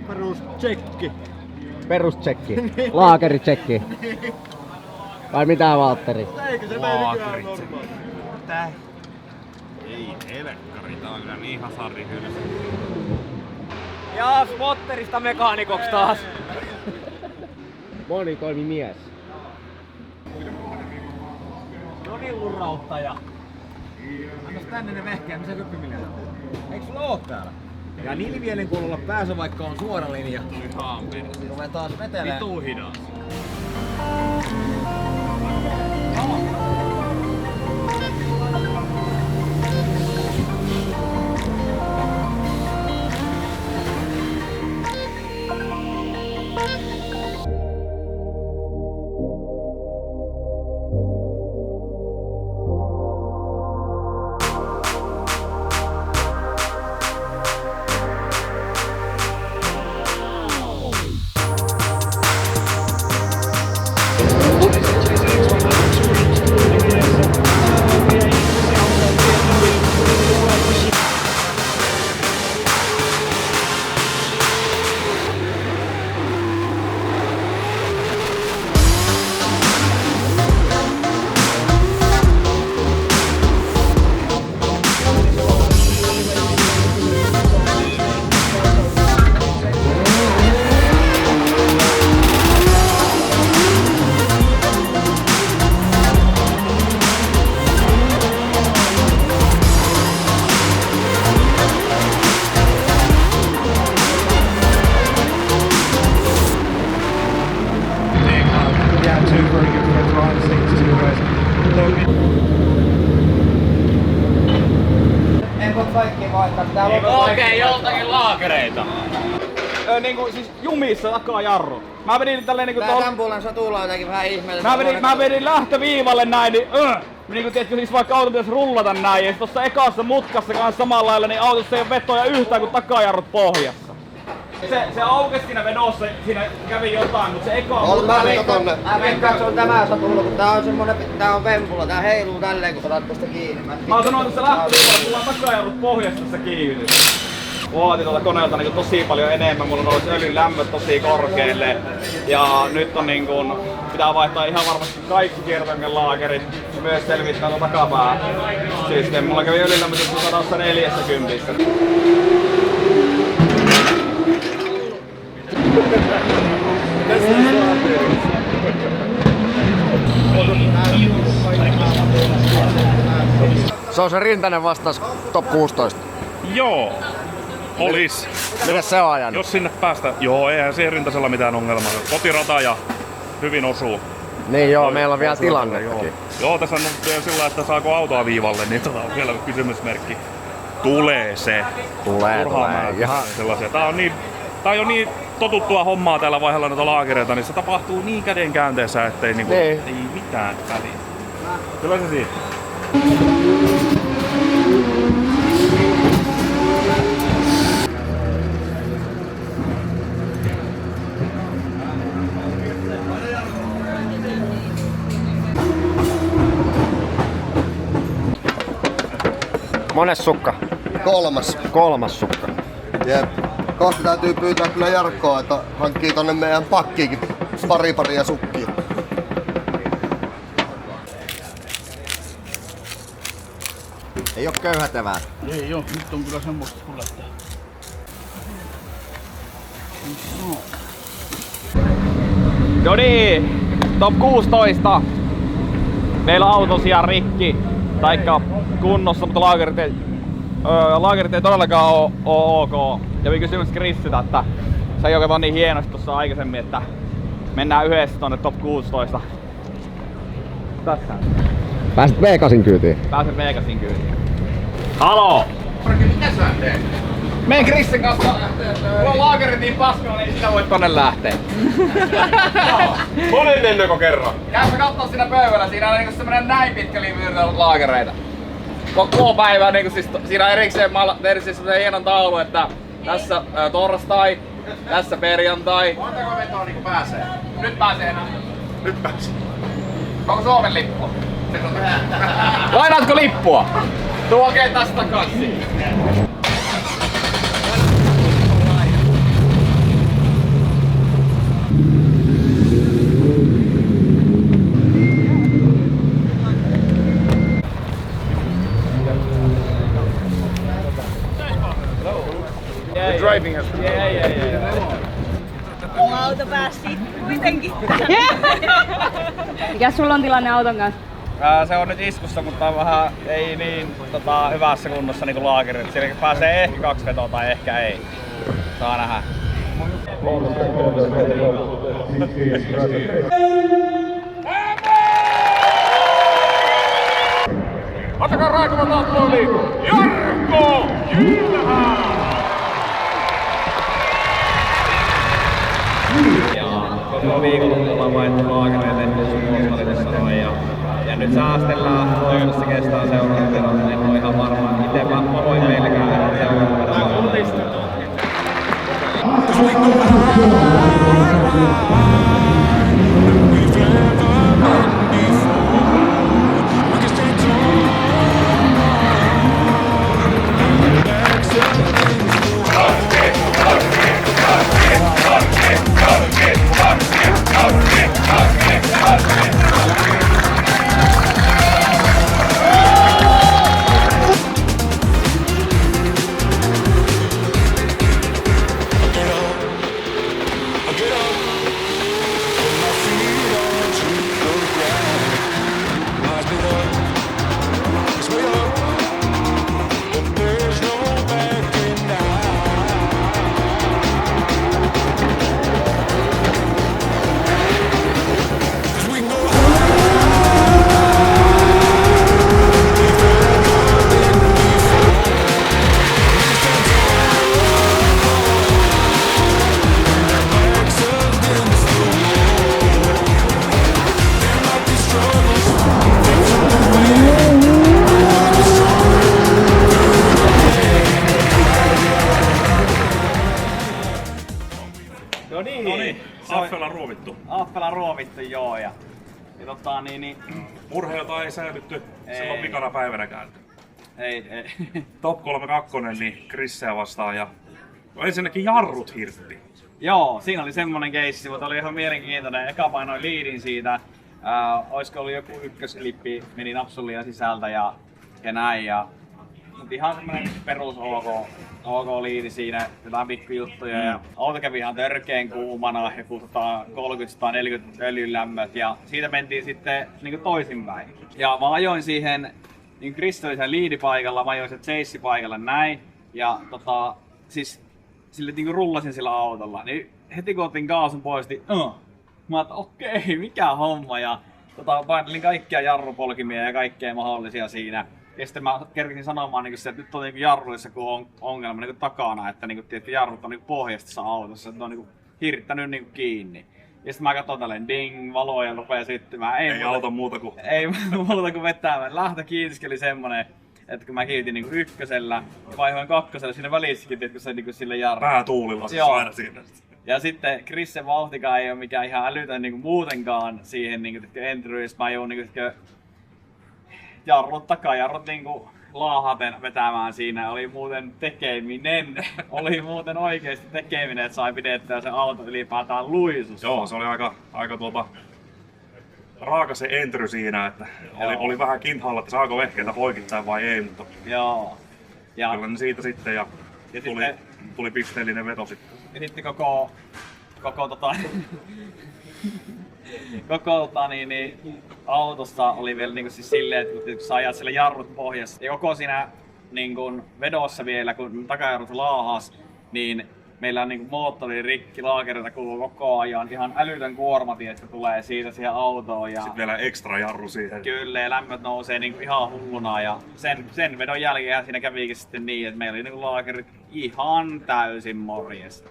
Speaker 2: Perustsekki.
Speaker 6: Perustsekki. Laakeritsekki. Vai mitä, Valtteri?
Speaker 2: Eikö se mene nykyään normaali?
Speaker 5: Tää? Ei helkkari, tää on kyllä niin hasarihylsä.
Speaker 6: Ja spotterista mekaanikoksi taas. Monitoimimies.
Speaker 3: Joni lurauttaja. Annas tänne ne vehkeä, missä köppimiljoona? Eiks sulla oo täällä? Ja nilvielen kuululla pääsy, vaikka on suora linja. Ihan persi. Ruvetaan taas vetelee. Vitu hidas.
Speaker 6: vaihtaa pitää
Speaker 3: Okei, joltakin laakereita. Niinku siis jumissa takajarru. Mä vedin tälleen niinku
Speaker 6: Tän puolen satulla jotenkin vähän ihmeellä.
Speaker 3: Mä vedin lähtöviivalle näin, niin niinku tiedätkö siis vaikka auto pitäisi rullata näin, ja tossa ekassa mutkassa kanssa samalla lailla, niin autossa ei oo vetoja yhtään kuin takajarrut pohjassa. Se aukesi siinä vedossa, siinä kävi jotain, mutta se eka on...
Speaker 2: Mä veikkaan,
Speaker 6: se on tämä satulla, kun tää on semmonen, tää on vempula, tää heiluu tälleen kun otat tästä kiinni.
Speaker 3: Mä sanoin tuossa lähtöviivalla, mulla on takajarrut pohjassa tässä kiinni. Vaatin tuolta koneelta niin tosi paljon enemmän, mulla on ollut öljyn lämmöt tosi korkealle. Ja nyt on niin kuin, pitää vaihtaa ihan varmasti kaikki kiertoimien laakerit. Myös selvittää tuon takapää systeemi. Mulla kävi öljyn lämmötys 140.
Speaker 2: Se on se Rintanen vastaus top 16.
Speaker 5: Joo. Olis.
Speaker 2: Mitäs se on ajanut?
Speaker 5: Jos sinne päästä. Joo, eihän siihen Rintasella mitään ongelmaa. Kotirata ja hyvin osuu.
Speaker 2: Niin joo, meillä on vielä tilanne.
Speaker 5: Joo, tässä on vielä sillä, että saako autoa viivalle, niin on vielä kysymysmerkki. Tulee se.
Speaker 2: Tulee.
Speaker 5: Sellaisia. Tää on jo niin totuttua hommaa täällä vaiheella noita laakereita, niin se tapahtuu niin kädenkäänteessä, ettei niinku, ei mitään väliä. Kyllä se siitä.
Speaker 2: Mones sukka? Kolmas sukka. Jep. Kohta täytyy pyytää kyllä Jarkkoa, että hankkii tonne meidän pakkiikin paria sukkia. Ei oo köyhät eväät.
Speaker 3: Ei oo, nyt on kyllä semmoista kuljettaa. No niin, top 16. Meillä on auto tosiaan rikki, taikka kunnossa, mutta laakerit ei todellakaan oo ok. Kävi kysymys Krissiltä, että se joka on niin hienosti tuossa aikaisemmin, että mennään yhdessä tonne top 16. Tässä.
Speaker 2: Pääsit V8 kyytiin?
Speaker 3: Pääsen V8 kyytiin. Haloo! Mitä sä teet? Meen Krissin kanssa, mulla on laakerit niin paskalla, niin sitä voit tonne lähteä.
Speaker 2: Monen lennoko kerran?
Speaker 3: Käy kattoo siinä pöydällä, siinä on niinku semmonen näin pitkä liivy laakereita. Koko päivä niinku siis siinä on erikseen tehdä siis semmosen hienon taulu, että tässä torstai, tässä perjantai.
Speaker 2: Montako vetoa niinku pääsee?
Speaker 3: Nyt pääsee enää.
Speaker 2: Nyt pääsee.
Speaker 3: Onko Suomen lippua? Lainaatko lippua? Tuu oikein tästä takaisin.
Speaker 2: Driving us.
Speaker 14: Auto pääsi kuitenkin. Mikä sulla on tilanne auton kanssa?
Speaker 3: Se on nyt iskussa, mutta on vähän ei niin hyvässä kunnossa niinku laakerit. Siinä pääsee ehkä 2 vetoa tai ehkä ei. Saa nähdä.
Speaker 5: Ottakaa raikuvat alkoholi! Jarkko Jylhä!
Speaker 3: Koko viikolla ollaan vaihtu laakereille, ja nyt säästellään, toivottavasti kestää seuraavan vedon, en ole ihan varma, miten mä voin meille käydä seuraavan vedon.
Speaker 5: Ahpela ruovittu.
Speaker 1: Ahpela ruovittu, joo. Ja
Speaker 5: Murheilta ei säilytty silloin vikana päivänäkään.
Speaker 1: Ei.
Speaker 5: Top 32, niin Chrisseä vastaan ja ensinnäkin jarrut hirtti.
Speaker 1: Joo, siinä oli semmonen keissi, mutta oli ihan mielenkiintoinen. Eka painoin liidin siitä. Oisko ollut joku ykkösklippi, meni napsullia sisältä ja näin. Mutta ihan semmonen perus OK liidi siinä, jotain pikkujuttuja. Ja auto kävi ihan törkeen kuumana, joku 130-140 öljylämmöt ja siitä mentiin sitten niin toisinpäin. Ja mä ajoin siihen, niin Chris oli siellä liidipaikalla, mä ajoin sen chase-paikalle näin. Ja siis sille niin rullasin sillä autolla, niin heti kun otin kaasun pois, niin mä että okei, mikä homma. Ja painelin kaikkia jarrupolkimia ja kaikkea mahdollisia siinä. Ja sitten mä kerkesin sanomaan, että nyt on jarruissa kun ongelma takana, että tiedätkö, jarrut on pohjasta tässä autossa, että ne on hirttänyt kiinni. Ja sitten mä katson tälleen ding, valoja rupeaa syttymään.
Speaker 5: Ei auta muuta kuin...
Speaker 1: Ei muuta kuin vetämään. Lähtökiintiskeli semmonen, että kun mä kiinnitin ykkösellä ja vaihoin kakkosella siinä välissäkin, että se sille jarru.
Speaker 5: Päätuulilla siis aina siinä.
Speaker 1: Ja sitten Chrissen vauhtikaan ei ole mikään ihan älytön muutenkaan siihen entryyn, mä joudun jarrut takajarrut laahaten vetämään siinä. Oli muuten tekeminen. Oli muuten oikeesti tekeminen, että sai pidettyä se auto ylipäätään luisussa.
Speaker 5: Joo, se oli aika raaka se entry siinä, että oli vähän kinthalla, että saako vehkeitä poikittain vai ei, mutta
Speaker 1: joo. Ja
Speaker 5: kyllä ne siitä sitten ja tuli pisteellinen veto sitten.
Speaker 1: Ja sitten koko autossa oli vielä siis silleen, että kun sä ajat siellä jarrut pohjassa ja koko siinä vedossa vielä, kun takajarrut laahas, niin meillä on moottori rikki, laakereita kuluu koko ajan, ihan älytön kuormatiestä tulee siitä siihen autoon. Ja
Speaker 5: sitten vielä ekstra jarru siihen.
Speaker 1: Kyllä, ja lämmöt nousee ihan hulluna ja sen vedon jälkeen siinä kävikin sitten niin, että meillä oli laakerit ihan täysin morjesta.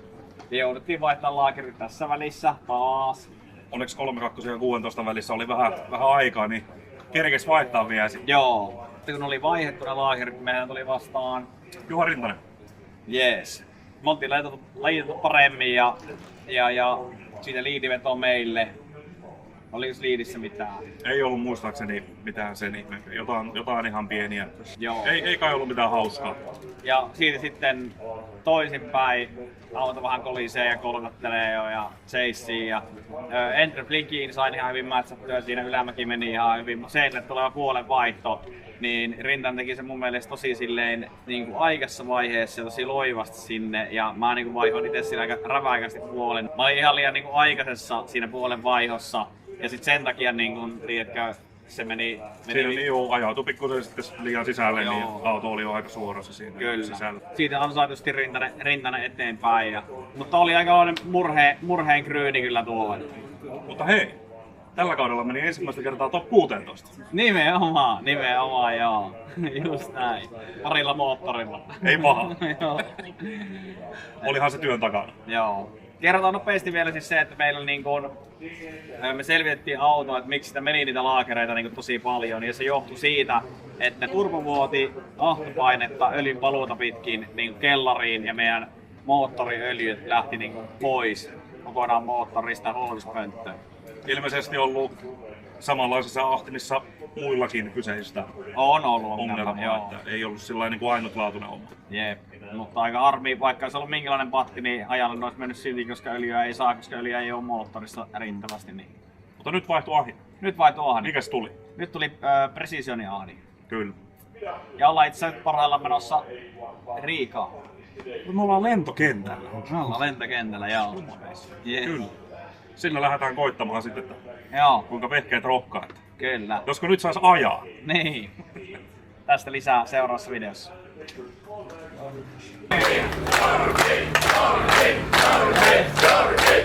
Speaker 1: Ja jouduttiin vaihtaa laakerit tässä välissä taas.
Speaker 5: Onneksi 32 ja 16 välissä oli vähän aikaa, niin kerkes vaihtaa vielä sitten.
Speaker 1: Joo. Sitten kun oli vaihdettu ne laakerit, meidän tuli vastaan
Speaker 5: Juha Rintanen.
Speaker 1: Jees. Me oltiin laitettu paremmin ja siitä liidiveto meille. Oliko liidissä mitään?
Speaker 5: Ei ollut muistaakseni mitään sen ihmeempiä. Jotain ihan pieniä.
Speaker 1: Joo.
Speaker 5: Ei kai ollut mitään hauskaa.
Speaker 1: Ja siitä sitten toisinpäin auto vähän kolisee ja kolkottelee ja seissii. Ja Entry Blinkiin sain ihan hyvin mätsättyä, siinä ylämäki meni ihan hyvin. Seille tuleva puolen vaihto, niin Rintan teki se mun mielestä tosi silleen aikaisessa vaiheessa ja tosi loivasti sinne. Ja mä vaihoin itse siinä aika räväkästi puolen. Mä olin ihan liian aikaisessa siinä puolen vaihossa. Ja sit sen takia tiedätkö, se meni
Speaker 5: ajautui pikkusen sitten liian sisälle, niin auto oli jo aika suorassa siinä sisällä.
Speaker 1: Siitä ansaitusti Rintanen eteenpäin. Mutta oli aika murheen kryyni kyllä tuolla.
Speaker 5: Mutta hei, tällä kaudella meni ensimmäistä kertaa top 16.
Speaker 1: Nimenomaan joo. Just näin. Parilla moottorilla.
Speaker 5: Ei paha. Olihan se työn takana.
Speaker 1: Joo. Kerrotaan nopeasti vielä siis se, että meillä me selvitettiin autoa, että miksi sitä meni niitä laakereita tosi paljon. Ja se johtui siitä, että turbo vuoti ahtopainetta öljyn paluuta pitkin kellariin ja meidän moottoriöljyt lähti pois kokonaan moottorista huolluspönttöön.
Speaker 5: Ilmeisesti ollut samanlaisessa ahtimissa muillakin kyseistä
Speaker 1: on ollut ongelma,
Speaker 5: että ei ollut sellainen ainutlaatuinen homma.
Speaker 1: Jep, mutta aika harmi, vaikka olisi ollut minkälainen patti, niin ajalle olisi mennyt silti, koska öljyä ei saa, koska öljyä ei ole moottorissa riittävästi. Niin.
Speaker 5: Mutta nyt vaihtui ahdi. Mikäs tuli?
Speaker 1: Nyt tuli Precision ahdi.
Speaker 5: Kyllä.
Speaker 1: Ja ollaan itse parhaillaan menossa Riikaan.
Speaker 5: Me ollaan lentokentällä.
Speaker 1: Joo.
Speaker 5: Yes. Kyllä. Sinne lähdetään koittamaan sitten, että kuinka vehkeet rohkaa.
Speaker 1: Kyllä.
Speaker 5: Josko nyt sais ajaa.
Speaker 1: Niin. Tästä lisää seuraavassa videossa.
Speaker 12: Sorry.